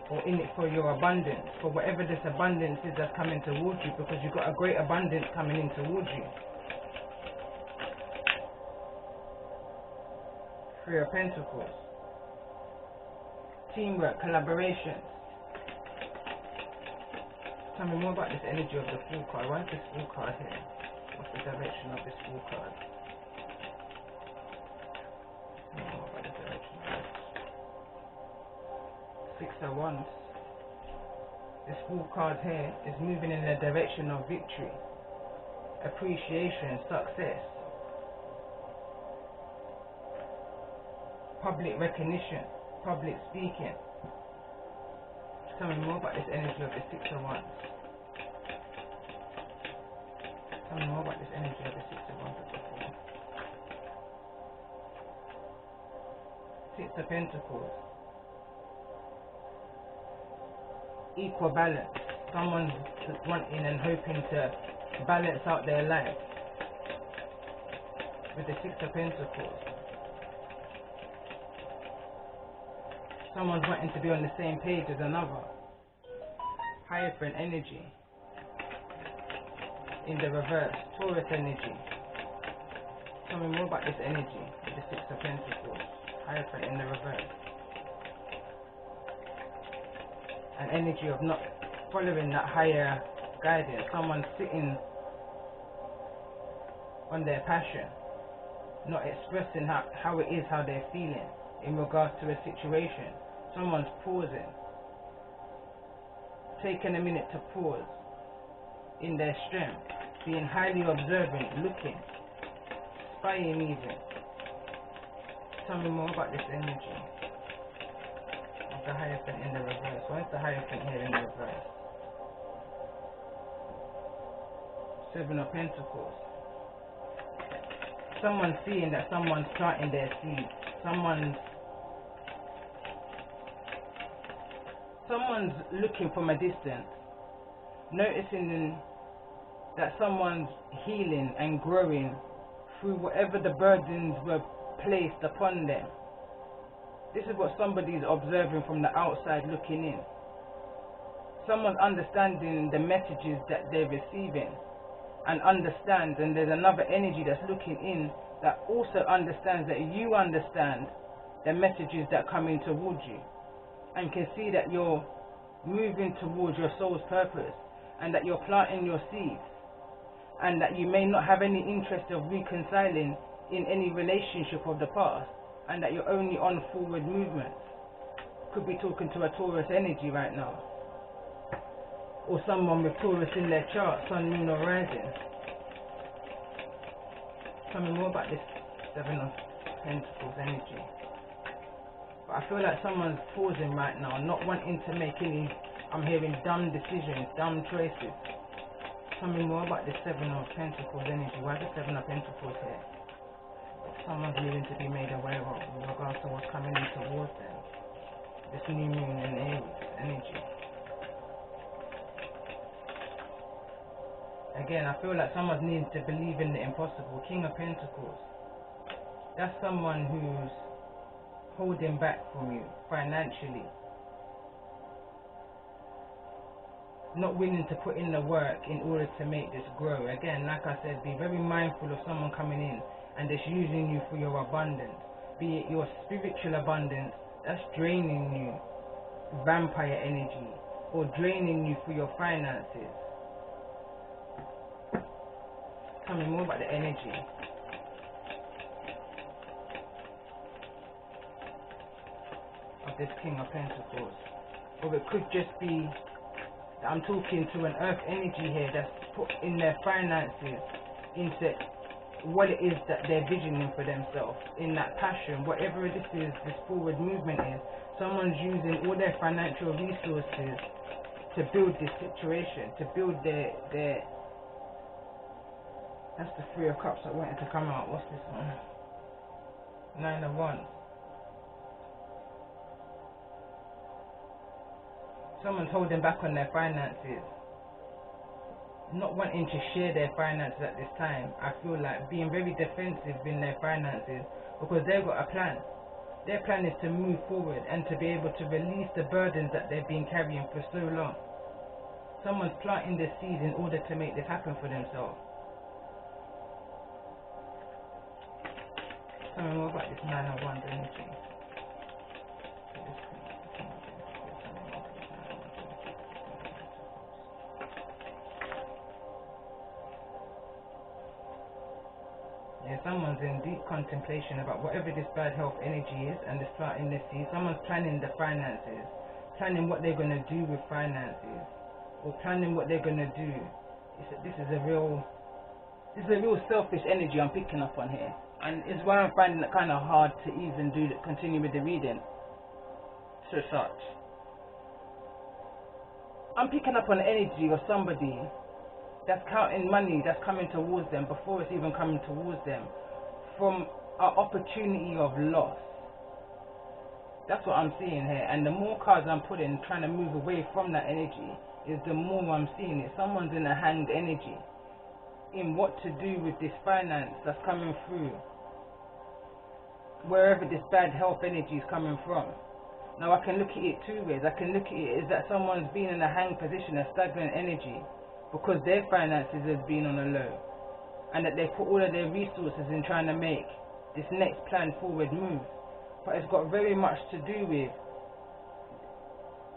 or in it for your abundance, for whatever this abundance is that's coming towards you, because you've got a great abundance coming in towards you. Three of Pentacles. Teamwork, collaboration. Tell me more about this energy of the Fool card. Why is this Fool card here? What's the direction of this Fool card? Tell me more about the direction of this. Six of Wands. This Fool card here is moving in the direction of victory, appreciation, success, public recognition, public speaking. Tell me more about this energy of the Six of Wands. Tell me more about this energy of the Six of Wands of the Fool. Six of Pentacles. Equal balance. Someone's wanting and hoping to balance out their life with the Six of Pentacles. Someone's wanting to be on the same page as another. Hierophant energy. In the reverse, Taurus energy. Tell me more about this energy with the Six of Pentacles. Hierophant in the reverse. An energy of not following that higher guidance. Someone sitting on their passion, not expressing how it is, how they're feeling in regards to a situation. Someone's pausing, taking a minute to pause in their strength, being highly observant, looking, spying even. Tell me more about this energy of the Hierophant in the reverse. Why is the Hierophant here in the reverse? Seven of Pentacles. Someone's seeing that someone's planting their seeds. Someone's looking from a distance, noticing that someone's healing and growing through whatever the burdens were placed upon them. This is what somebody's observing from the outside looking in. Someone's understanding the messages that they're receiving and understands, and there's another energy that's looking in that also understands that you understand the messages that come in towards you, and can see that you're moving towards your soul's purpose, and that you're planting your seeds, and that you may not have any interest of reconciling in any relationship of the past, and that you're only on forward movements. Could be talking to a Taurus energy right now, or someone with Taurus in their chart, Sun, Moon or Rising. Tell me more about this Seven of Pentacles energy. But I feel like someone's pausing right now, not wanting to make any, I'm hearing dumb decisions, dumb choices. Tell me more about the Seven of Pentacles energy. Why the Seven of Pentacles here? Someone's needing to be made aware of with regards to what's coming in towards them. This new moon in Aries energy. Again, I feel like someone's needing to believe in the impossible. King of Pentacles. That's someone who's holding back from you financially. Not willing to put in the work in order to make this grow. Again, like I said, be very mindful of someone coming in and just using you for your abundance. Be it your spiritual abundance that's draining you, vampire energy, or draining you for your finances. Tell me more about the energy. Of this King of Pentacles. Or it could just be that I'm talking to an earth energy here that's put in their finances into what it is that they're visioning for themselves, in that passion, whatever this is, this forward movement is. Someone's using all their financial resources to build this situation, to build their that's the Three of Cups that wanted to come out. What's this one? Nine of Wands. Someone's holding back on their finances, not wanting to share their finances at this time. I feel like being very defensive in their finances because they've got a plan. Their plan is to move forward and to be able to release the burdens that they've been carrying for so long. Someone's planting the seed in order to make this happen for themselves. Tell me more about this Nine of Wands energy. Someone's in deep contemplation about whatever this bad health energy is and the start in the sea. Someone's planning the finances, planning what they're going to do with finances, or planning what they're going to do. This is a real selfish energy I'm picking up on here, and it's why I'm finding it kind of hard to even continue with the reading. So such, I'm picking up on the energy of somebody that's counting money that's coming towards them before it's even coming towards them from an opportunity of loss. That's what I'm seeing here, and the more cards I'm putting trying to move away from that energy is the more I'm seeing it. Someone's in a hanged energy in what to do with this finance that's coming through wherever this bad health energy is coming from. Now I can look at it two ways. I can look at it as that someone's been in a hanged position, a stagnant energy, because their finances has been on a low, and that they put all of their resources in trying to make this next plan forward move. But it's got very much to do with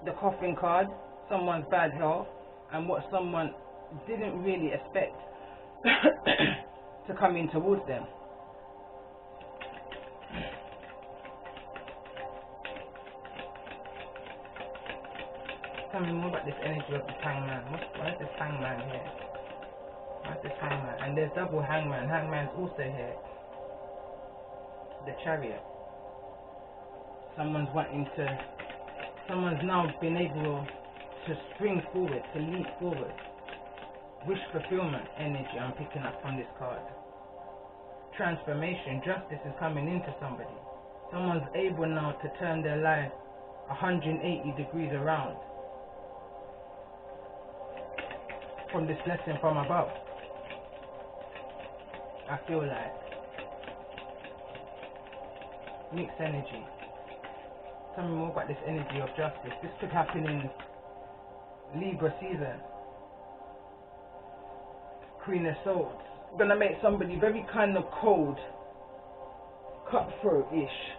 the coffin card, someone's bad health, and what someone didn't really expect to come in towards them. Tell me more about this energy of the Hangman. Why is this Hangman here? Why is this Hangman? And there's double Hangman. Hangman's also here. The Chariot. Someone's now been able to spring forward, to leap forward. Wish fulfillment energy I'm picking up from this card. Transformation, justice is coming into somebody. Someone's able now to turn their life 180 degrees around from this blessing from above. I feel like mixed energy. Tell me more about this energy of justice. This could happen in Libra season. Queen of Swords. Gonna make somebody very kind of cold, cutthroat-ish,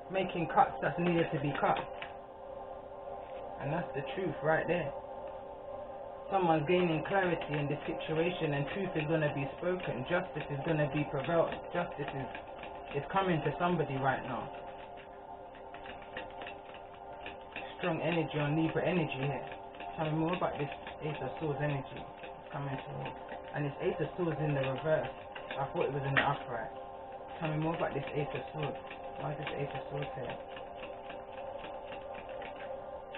making cuts that's needed to be cut. And that's the truth right there. Someone's gaining clarity in this situation, and truth is going to be spoken. Justice is going to be prevailed. Justice is coming to somebody right now. Strong energy on Libra energy here. Tell me more about this Ace of Swords energy coming towards. And this Ace of Swords in the reverse. I thought it was in the upright. Tell me more about this Ace of Swords. Why does Ace of Swords here?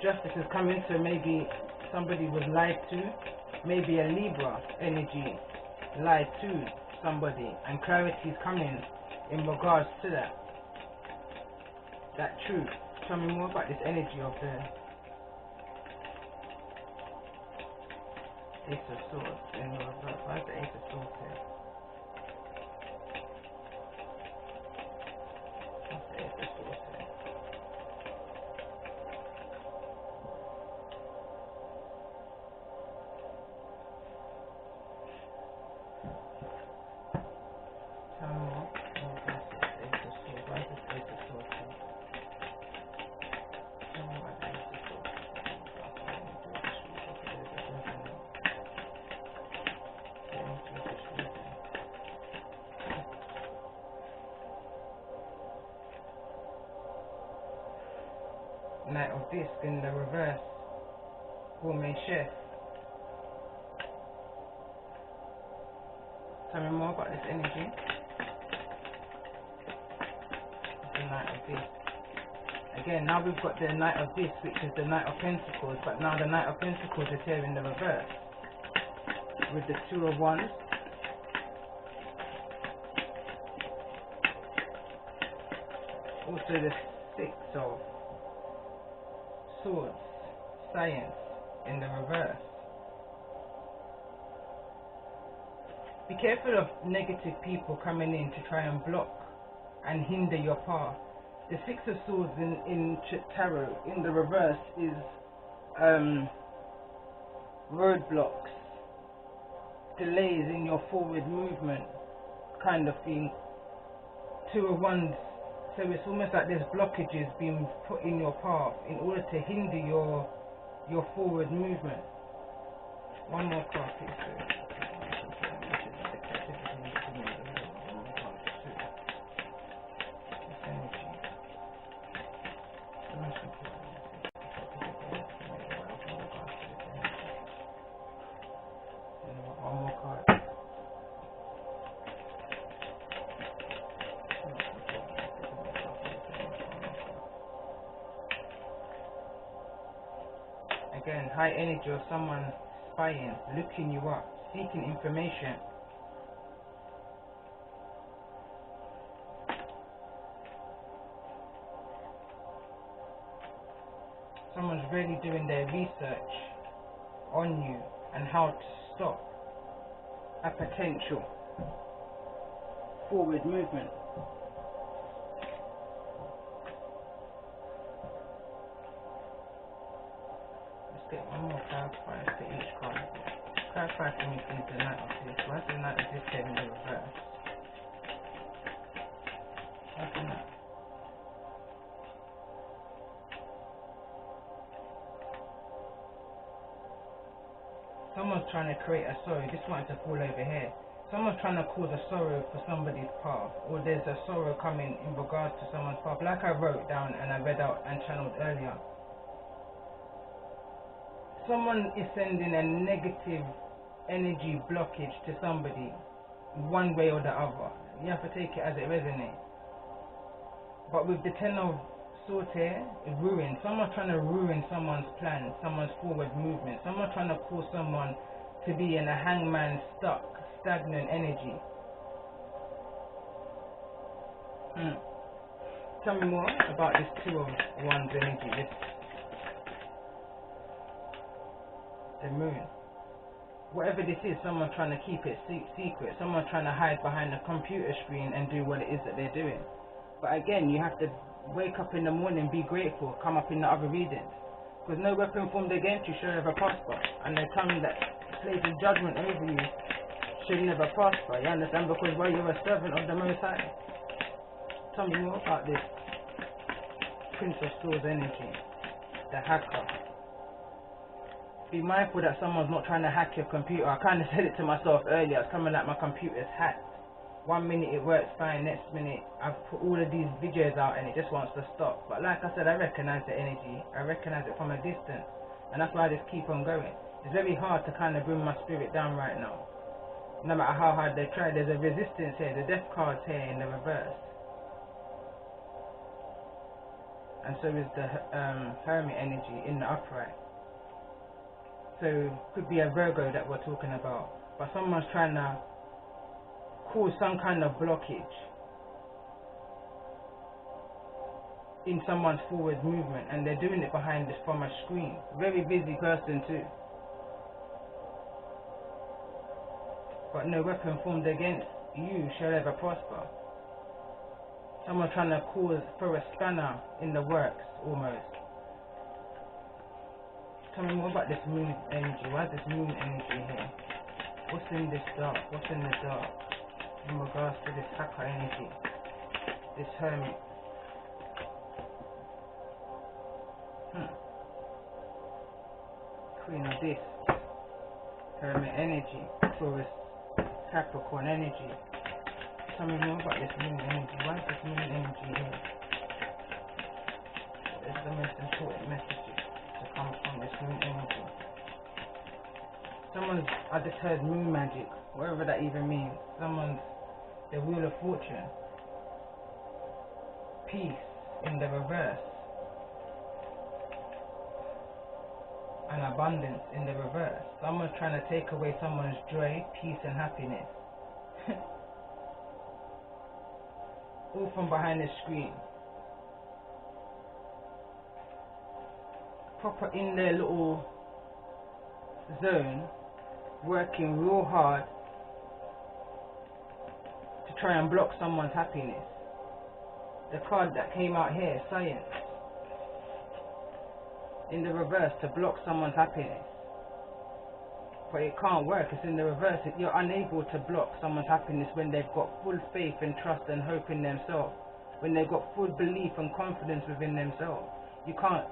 Justice is coming, so maybe somebody was lied to. Maybe a Libra energy lied to somebody, and clarity is coming in regards to that truth. Tell me more about this energy of the Ace of Swords in the reverse. Why is the Ace of Swords here? What's the Ace of Swords here? Tell me more. Oh, that's the Ace of Swords. Why is this Ace of Swords here? Tell me about the Ace of Swords. Knight of Disc in the reverse. Gourmet Chef. Tell me more about this energy. The Knight of Disc. Again, now we've got the Knight of Disc, which is the Knight of Pentacles, but now the Knight of Pentacles is here in the reverse. With the Two of Wands. Also the Six of Swords, Science in the reverse. Be careful of negative people coming in to try and block and hinder your path. The Six of Swords in Tarot in the reverse is roadblocks, delays in your forward movement kind of thing. Two of Wands. So it's almost like there's blockages being put in your path in order to hinder your forward movement. One more card, please. One more card. Again, high energy of someone spying, looking you up, seeking information. Someone's really doing their research on you and how to stop a potential forward movement. One more clarify for each card. Clarify for me, please, the Knight of Disc. Why is the Knight of Disc here in the reverse? What's the Knight? Someone's trying to create a sorrow. This wanted to fall over here. Someone's trying to cause a sorrow for somebody's path, or there's a sorrow coming in regards to someone's path. Like I wrote down and I read out and channeled earlier. Someone is sending a negative energy blockage to somebody, one way or the other. You have to take it as it resonates. But with the Ten of Swords here, ruin. Someone's trying to ruin someone's plan, someone's forward movement. Someone's trying to cause someone to be in a hangman, stuck, stagnant energy. Tell me more about this Two of Wands energy. The Moon. Whatever this is, someone's trying to keep it secret. Someone's trying to hide behind a computer screen and do what it is that they're doing. But again, you have to wake up in the morning, be grateful, come up in the other readings. Because no weapon formed against you shall ever prosper. And the tongue that places judgment over you should never prosper. You understand? Because while you're a servant of the Most High. Tell me more about this Prince of Swords energy. The hacker. Be mindful that someone's not trying to hack your computer. I kind of said it to myself earlier. It's coming like my computer's hacked. 1 minute it works fine, next minute I've put all of these videos out and it just wants to stop. But like I said, I recognize the energy. I recognize it from a distance. And that's why I just keep on going. It's very hard to kind of bring my spirit down right now. No matter how hard they try, there's a resistance here. The Death card's here in the reverse. and so is the Hermit energy in the upright. So could be a Virgo that we're talking about, but someone's trying to cause some kind of blockage in someone's forward movement, and they're doing it behind this from a screen. Very busy person too. But no weapon formed against you shall ever prosper. Someone's trying to throw a spanner in the works, almost. Tell me more about this moon energy. Why is this moon energy here? What's in this dark? What's in the dark in regards to this hacker energy? This hermit. Queen of this. Hermit energy. Taurus. Capricorn energy. Tell me more about this moon energy. Why is this moon energy here? What is the most important messages to come from this moon energy? I just heard moon magic, whatever that even means. The wheel of fortune. Peace in the reverse. And abundance in the reverse. Someone's trying to take away someone's joy, peace and happiness. All from behind the screen. Proper in their little zone, working real hard to try and block someone's happiness. The card that came out here, Science. In the reverse, to block someone's happiness. But it can't work, it's in the reverse. You're unable to block someone's happiness when they've got full faith and trust and hope in themselves. When they've got full belief and confidence within themselves. You can't,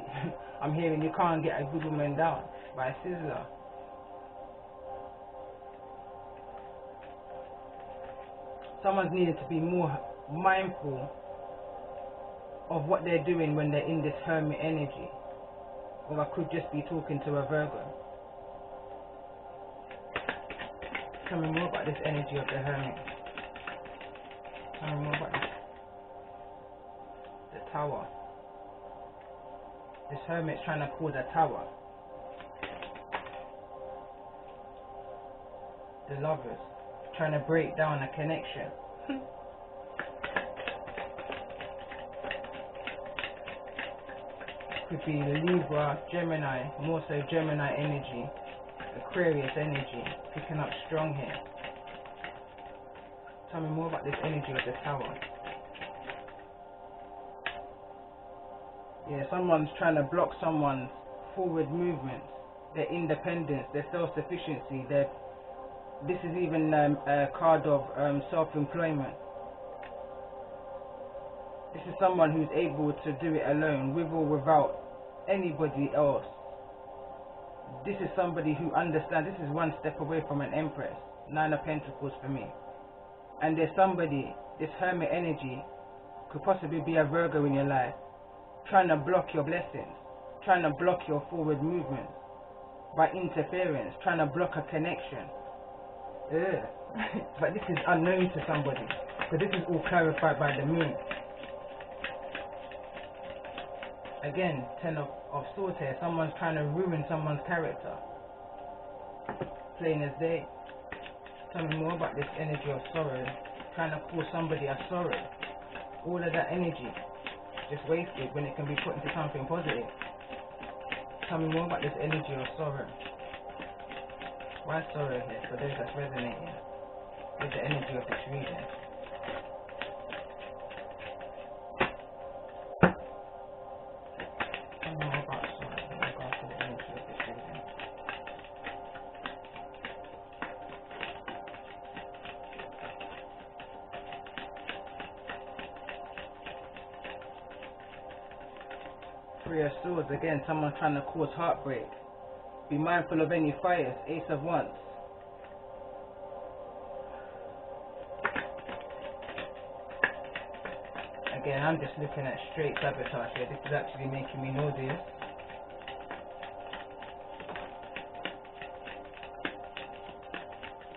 I'm hearing you can't get a good woman down by a sizzler. Someone's needed to be more mindful of what they're doing when they're in this hermit energy. Or I could just be talking to a Virgo. Tell me more about this energy of the hermit. Tell me more about this. The tower. This hermit's trying to cause a tower. The lovers. Trying to break down a connection. Could be Libra, Gemini, more so Gemini energy, Aquarius energy, picking up strong here. Tell me more about this energy of the tower. Yeah, someone's trying to block someone's forward movement, their independence, their self-sufficiency. This is even a card of self-employment. This is someone who's able to do it alone, with or without anybody else. This is somebody who understands. This is one step away from an Empress. 9 of Pentacles for me. And there's somebody, this hermit energy, could possibly be a Virgo in your life, trying to block your blessings, trying to block your forward movement by interference, trying to block a connection. But this is unknown to somebody, because this is all clarified by the moon. Again, 10 of Swords here. Someone's trying to ruin someone's character. Plain as day. Tell me more about this energy of sorrow. Trying to cause somebody a sorrow. All of that energy just wasted when it can be put into something positive. Tell me more about this energy of sorrow. Why sorrow here? For those that's resonating with the energy of this reading. Tell me more about sorrow in regards to the energy of this reading. Three of Swords, again, someone trying to cause heartbreak. Be mindful of any fires. Ace of Wands. Again, I'm just looking at straight sabotage here. This is actually making me nauseous.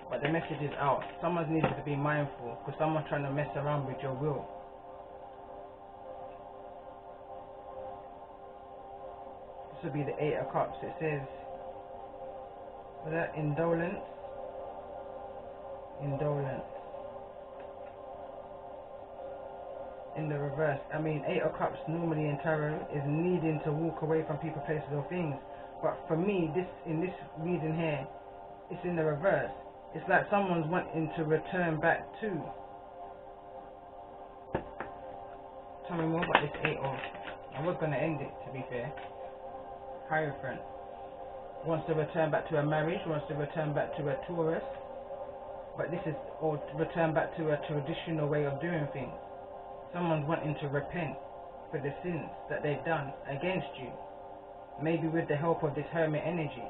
But the message is out. Someone's needed to be mindful, because someone's trying to mess around with your will. to be the Eight of Cups. It says, was that indolence? Indolence. In the reverse. I mean, Eight of Cups normally in tarot is needing to walk away from people, places or things. But for me, in this reading here, it's in the reverse. It's like someone's wanting to return back to. Tell me more about this Eight of. I was going to end it, to be fair. Hierophant. Wants to return back to a marriage, wants to return back to a Taurus. But this is, or return back to a traditional way of doing things. Someone's wanting to repent for the sins that they've done against you. Maybe with the help of this Hermit energy.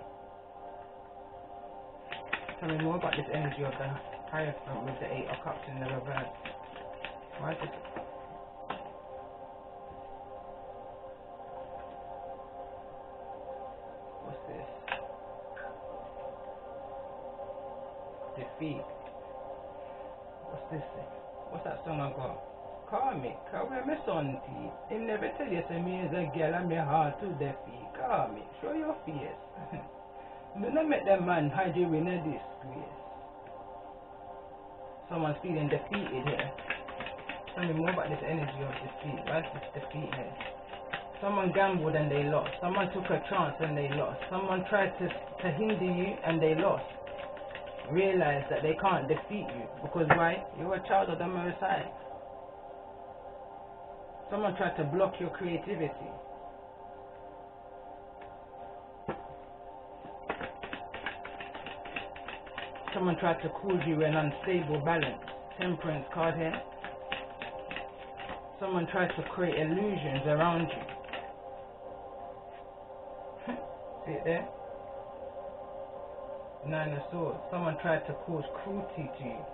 Tell me more about this energy of the Hierophant with the Eight of Cups in the reverse. Why is this? What's this? Defeat. What's this thing? What's that song I got? Call me, cause we're my son teeth. He never tell you say me is a girl and me hard to defeat. Call me, show your face. Do not make that man hide you in a disgrace. Someone's feeling defeated here. Tell me more about this energy of defeat. Why is this defeat here? Someone gambled and they lost. Someone took a chance and they lost. Someone tried to hinder you and they lost. Realize that they can't defeat you. Because why? You're a child of the Most High. Someone tried to block your creativity. Someone tried to cause you an unstable balance. Temperance card here. Someone tried to create illusions around you. See it there? Nine of Swords. Someone tried to cause cruelty to you.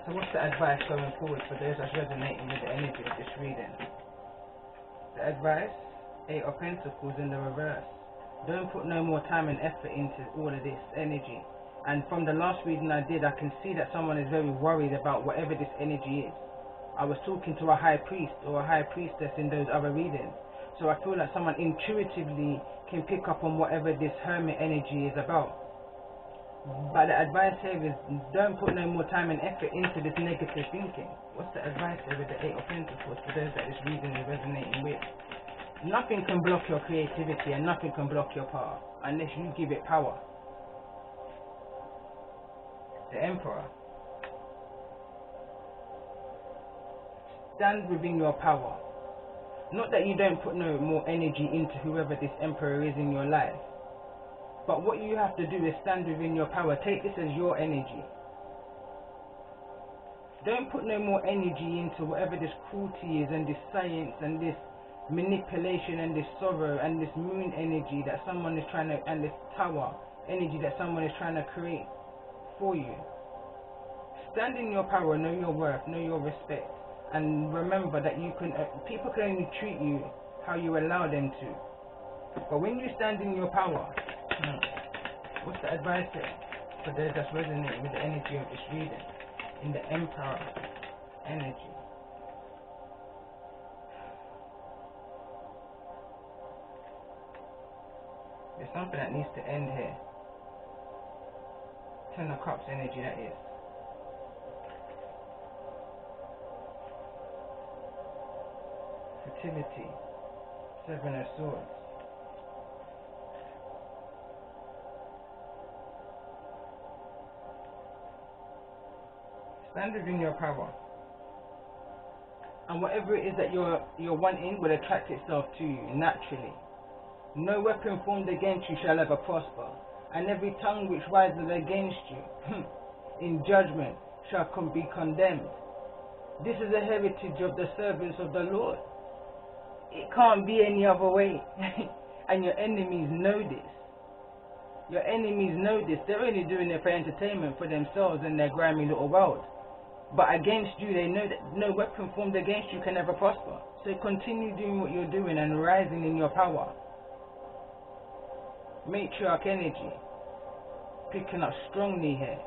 So what's the advice going forward for those that's resonating with the energy of this reading? The advice, Eight of Pentacles in the reverse. Don't put no more time and effort into all of this energy. And from the last reading I did, I can see that someone is very worried about whatever this energy is. I was talking to a high priest or a high priestess in those other readings. So I feel like someone intuitively can pick up on whatever this Hermit energy is about. But the advice here is don't put no more time and effort into this negative thinking. What's the advice here with the Eight of Pentacles for those that this reading is resonating with? Nothing can block your creativity and nothing can block your power unless you give it power. The Emperor. Stand within your power. Not that you don't put no more energy into whoever this Emperor is in your life. But what you have to do is stand within your power. Take this as your energy. Don't put no more energy into whatever this cruelty is and this science and this manipulation and this sorrow and this moon energy that someone is trying to, and this tower energy that someone is trying to create for you. Stand in your power, know your worth, know your respect, and remember that you can. People can only treat you how you allow them to. But when you stand in your power, what's the advice here for those that's resonating with the energy of this reading in the Emperor energy? There's something that needs to end here. Ten of Cups energy, that is. Fertility. Seven of Swords. Stand within your power. And whatever it is that you're wanting will attract itself to you naturally. No weapon formed against you shall ever prosper, and every tongue which rises against you in judgment shall be condemned. This is a heritage of the servants of the Lord. It can't be any other way. And your enemies know this. Your enemies know this. They're only doing it for entertainment for themselves in their grimy little world. But against you, they know that no weapon formed against you can ever prosper. So continue doing what you're doing and rising in your power. Matriarch energy. Picking up strongly here.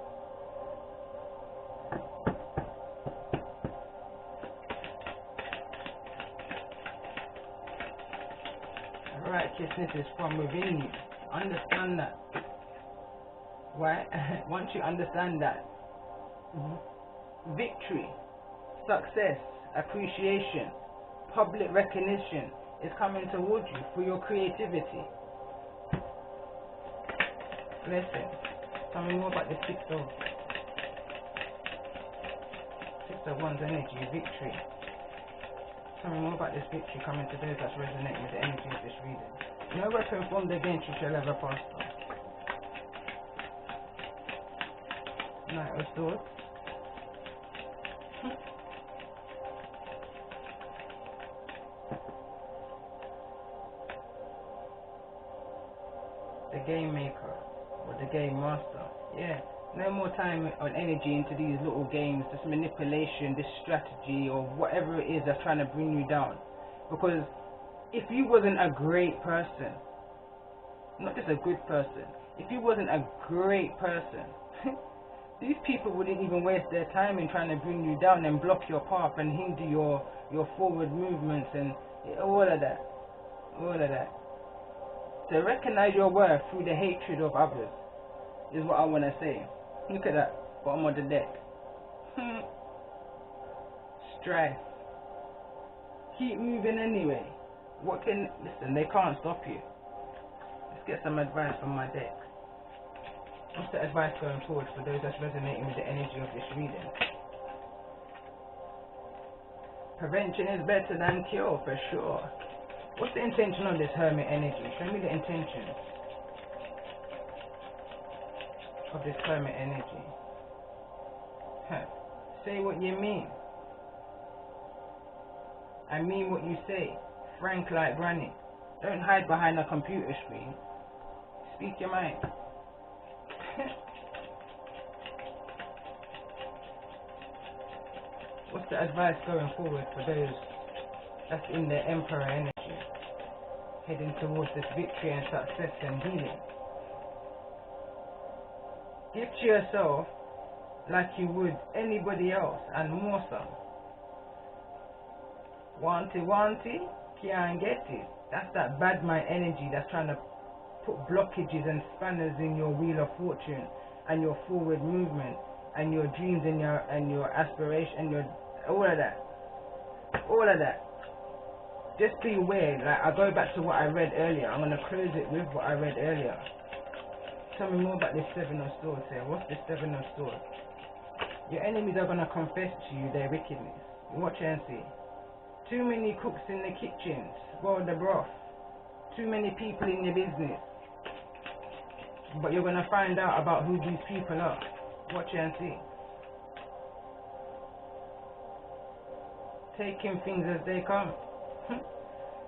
Righteousness is from within you. Understand that. Right? Once you understand that, victory, success, appreciation, public recognition is coming towards you through your creativity. Listen, tell me more about the Six of Wands energy, victory. Tell me more about this victory coming to those that's resonating with the energy of this reading. No weapon formed against you shall ever prosper. Knight of Swords. The game maker or the game master. Yeah, no more time on energy into these little games, this manipulation, this strategy, or whatever it is that's trying to bring you down. Because if you wasn't a great person, not just a good person, if you wasn't a great person, these people wouldn't even waste their time in trying to bring you down and block your path and hinder your forward movements and all of that. All of that. To recognize your worth through the hatred of others is what I want to say. Look at that, bottom of the deck. Strife. Keep moving anyway. Listen, they can't stop you. Let's get some advice from my deck. What's the advice going forward for those that's resonating with the energy of this reading? Prevention is better than cure, for sure. What's the intention of this Hermit energy? Show me the intention of this Hermit energy. Say what you mean. I mean what you say. Frank like granny. Don't hide behind a computer screen. Speak your mind. What's the advice going forward for those that's in the Emperor energy, heading towards this victory and success and healing? Give to yourself like you would anybody else and more so. Want it, can't get it. That's that bad mind energy that's trying to put blockages and spanners in your wheel of fortune and your forward movement and your dreams and your aspiration and your all of that. Just be aware. Like, I go back to what I read earlier. I'm gonna close it with what I read earlier. Tell me more about this Seven of Swords here. What's this Seven of Swords? Your enemies are gonna confess to you their wickedness. Watch and see. Too many cooks in the kitchen, spoil the broth. Too many people in your business. But you're gonna find out about who these people are. Watch and see. Taking things as they come.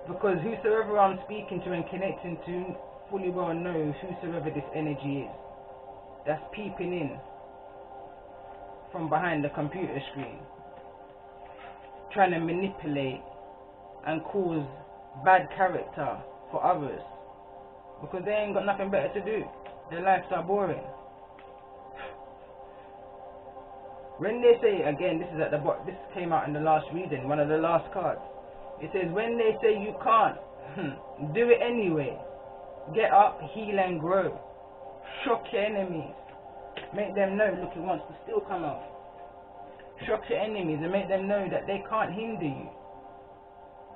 Because whosoever I'm speaking to and connecting to fully well knows whosoever this energy is. That's peeping in from behind the computer screen, trying to manipulate and cause bad character for others because they ain't got nothing better to do. Their lives are boring. When they say, again, this is at the bottom, this came out in the last reading, one of the last cards. It says, when they say you can't, do it anyway. Get up, heal and grow. Shock your enemies. Make them know, look, it wants to still come out. Shock your enemies and make them know that they can't hinder you.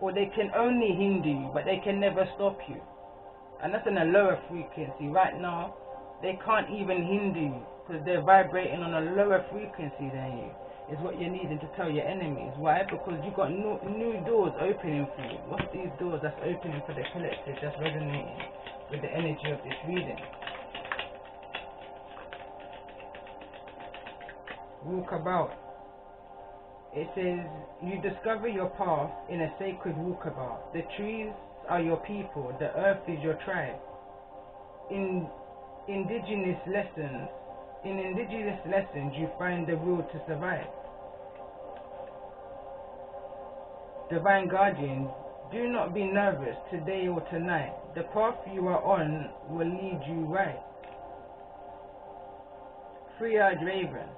Or they can only hinder you, but they can never stop you. And that's in a lower frequency. Right now, they can't even hinder you because they're vibrating on a lower frequency than you. Is what you're needing to tell your enemies. Why? Because you got new doors opening for you. What's these doors that's opening for the collective that's resonating with the energy of this reading? Walk about. It says, you discover your path in a sacred walkabout. The trees are your people. The earth is your tribe. In indigenous lessons, you find the will to survive. Divine Guardian, do not be nervous today or tonight. The path you are on will lead you right. Three-eyed Raven.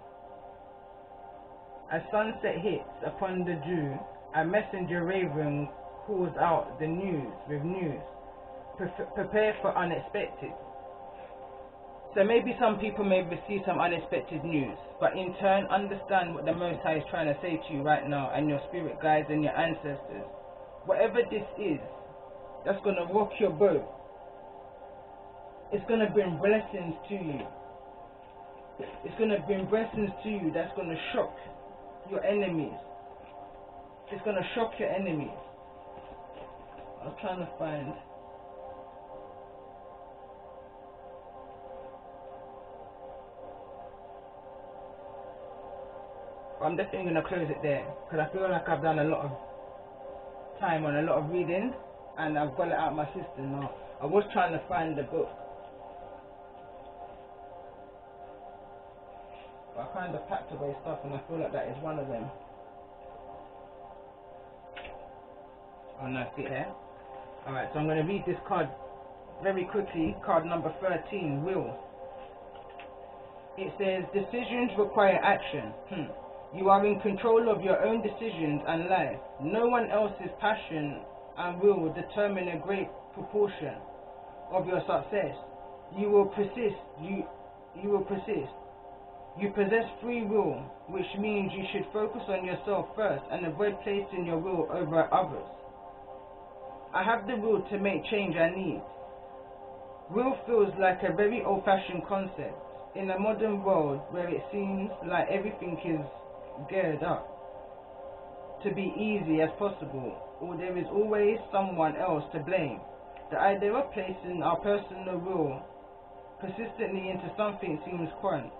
As sunset hits upon the dew, a messenger raven calls out the news with news. prepare for unexpected. So maybe some people may receive some unexpected news, but in turn understand what the Most High is trying to say to you right now, and your spirit guides and your ancestors. Whatever this is, that's going to rock your boat. It's going to bring blessings to you. It's going to bring blessings to you that's going to shock your enemies. It's going to shock your enemies. I was trying to find... I'm definitely going to close it there, because I feel like I've done a lot of time on a lot of reading, and I've got it out of my system now. I was trying to find the book, but I kind of packed away stuff, and I feel like that is one of them. Oh no, see here. Alright, so I'm going to read this card very quickly. Card number 13, Will. It says, decisions require action. You are in control of your own decisions and life. No one else's passion and will determine a great proportion of your success. You will persist. You will persist. You possess free will, which means you should focus on yourself first and avoid placing your will over others. I have the will to make change I need. Will feels like a very old-fashioned concept in a modern world where it seems like everything is geared up to be easy as possible, or there is always someone else to blame. The idea of placing our personal will persistently into something seems quaint.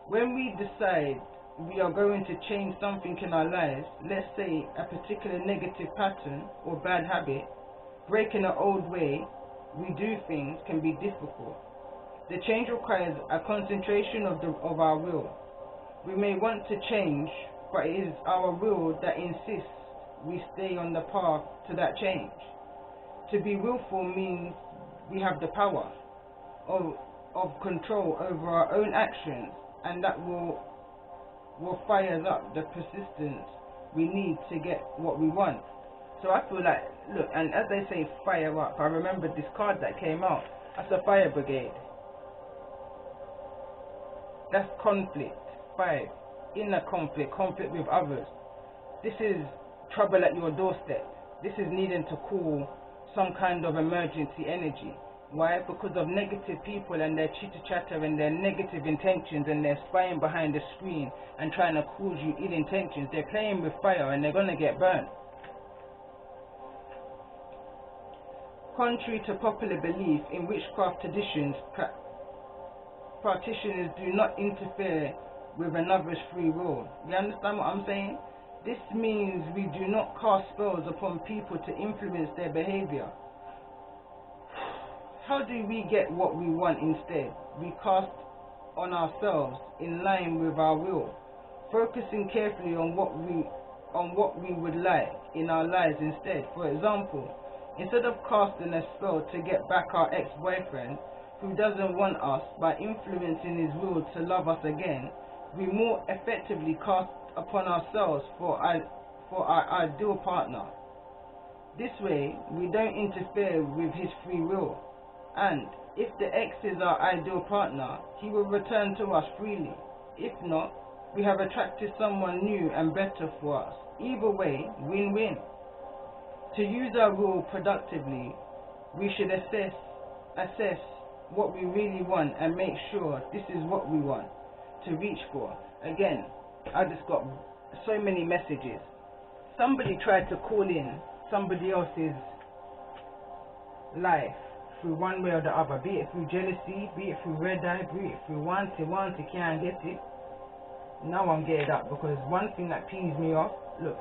When we decide we are going to change something in our lives, let's say a particular negative pattern or bad habit, breaking an old way we do things can be difficult. The change requires a concentration of our will. We may want to change, but it is our will that insists we stay on the path to that change. To be willful means we have the power of control over our own actions, and that will fire up the persistence we need to get what we want. So I feel like, look, and as they say fire up, I remember this card that came out. That's a fire brigade. That's conflict. 5. Inner conflict with others. This is trouble at your doorstep. This is needing to call some kind of emergency energy. Why? Because of negative people and their chitter-chatter and their negative intentions, and they're spying behind the screen and trying to cause you ill intentions. They're playing with fire and they're going to get burned. Contrary to popular belief in witchcraft traditions, practitioners do not interfere with another's free will. You understand what I'm saying? This means we do not cast spells upon people to influence their behavior. How do we get what we want instead? We cast on ourselves in line with our will, focusing carefully on what we would like in our lives instead. For example, instead of casting a spell to get back our ex-boyfriend who doesn't want us by influencing his will to love us again, we more effectively cast upon ourselves for our ideal partner. This way, we don't interfere with his free will, and if the ex is our ideal partner, he will return to us freely. If not, we have attracted someone new and better for us. Either way, win-win. To use our will productively, we should assess what we really want and make sure this is what we want to reach for. Again, I just got so many messages. Somebody tried to call in somebody else's life through one way or the other, be it through jealousy, be it through red eye, be it through want it, can't get it. Now I'm getting up, because one thing that pees me off, look,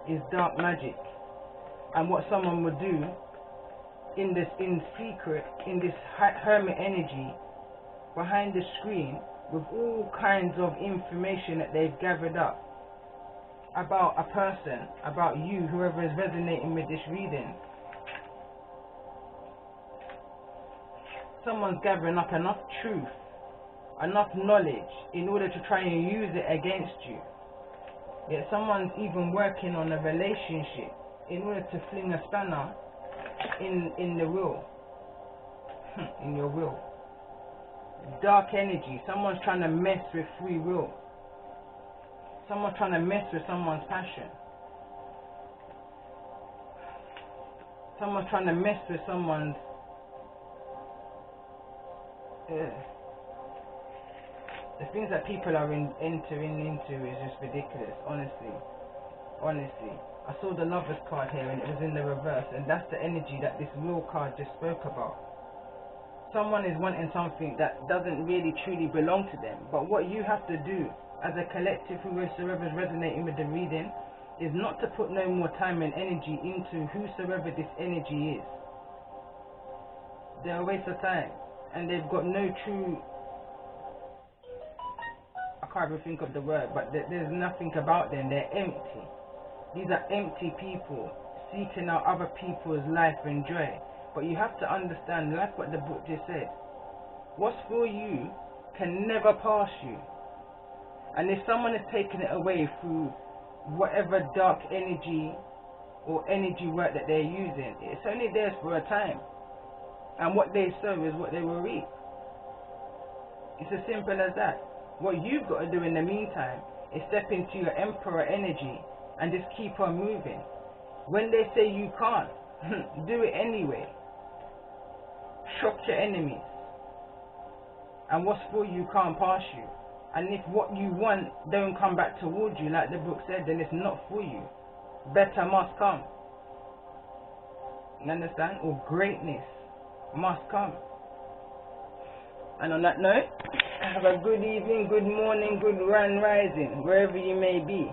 is dark magic. And what someone would do in secret, in this hermit energy, behind the screen, with all kinds of information that they've gathered up about a person, about you, whoever is resonating with this reading. Someone's gathering up enough truth, enough knowledge in order to try and use it against you. Yet someone's even working on a relationship in order to fling a spanner in the will, in your will. Dark energy. Someone's trying to mess with free will. Someone's trying to mess with someone's passion. Someone's trying to mess with someone's the things that people are entering into is just ridiculous, honestly. I saw the Lover's card here and it was in the reverse, and that's the energy that this will card just spoke about. Someone is wanting something that doesn't really truly belong to them, but what you have to do as a collective, whosoever is resonating with the reading, is not to put no more time and energy into whosoever this energy is. They're a waste of time, and they've got no true, I can't even think of the word, but there's nothing about them. They're empty. These are empty people seeking out other people's life and joy. But you have to understand, like what the book just said, what's for you can never pass you. And if someone is taking it away through whatever dark energy or energy work that they're using, it's only theirs for a time. And what they sow is what they will reap. It's as simple as that. What you've got to do in the meantime is step into your emperor energy and just keep on moving. When they say you can't, do it anyway. Shock your enemies. And what's for you can't pass you. And if what you want don't come back towards you, like the book said, then it's not for you. Better must come. You understand? Or greatness must come. And on that note, have a good evening, good morning, good rising, wherever you may be.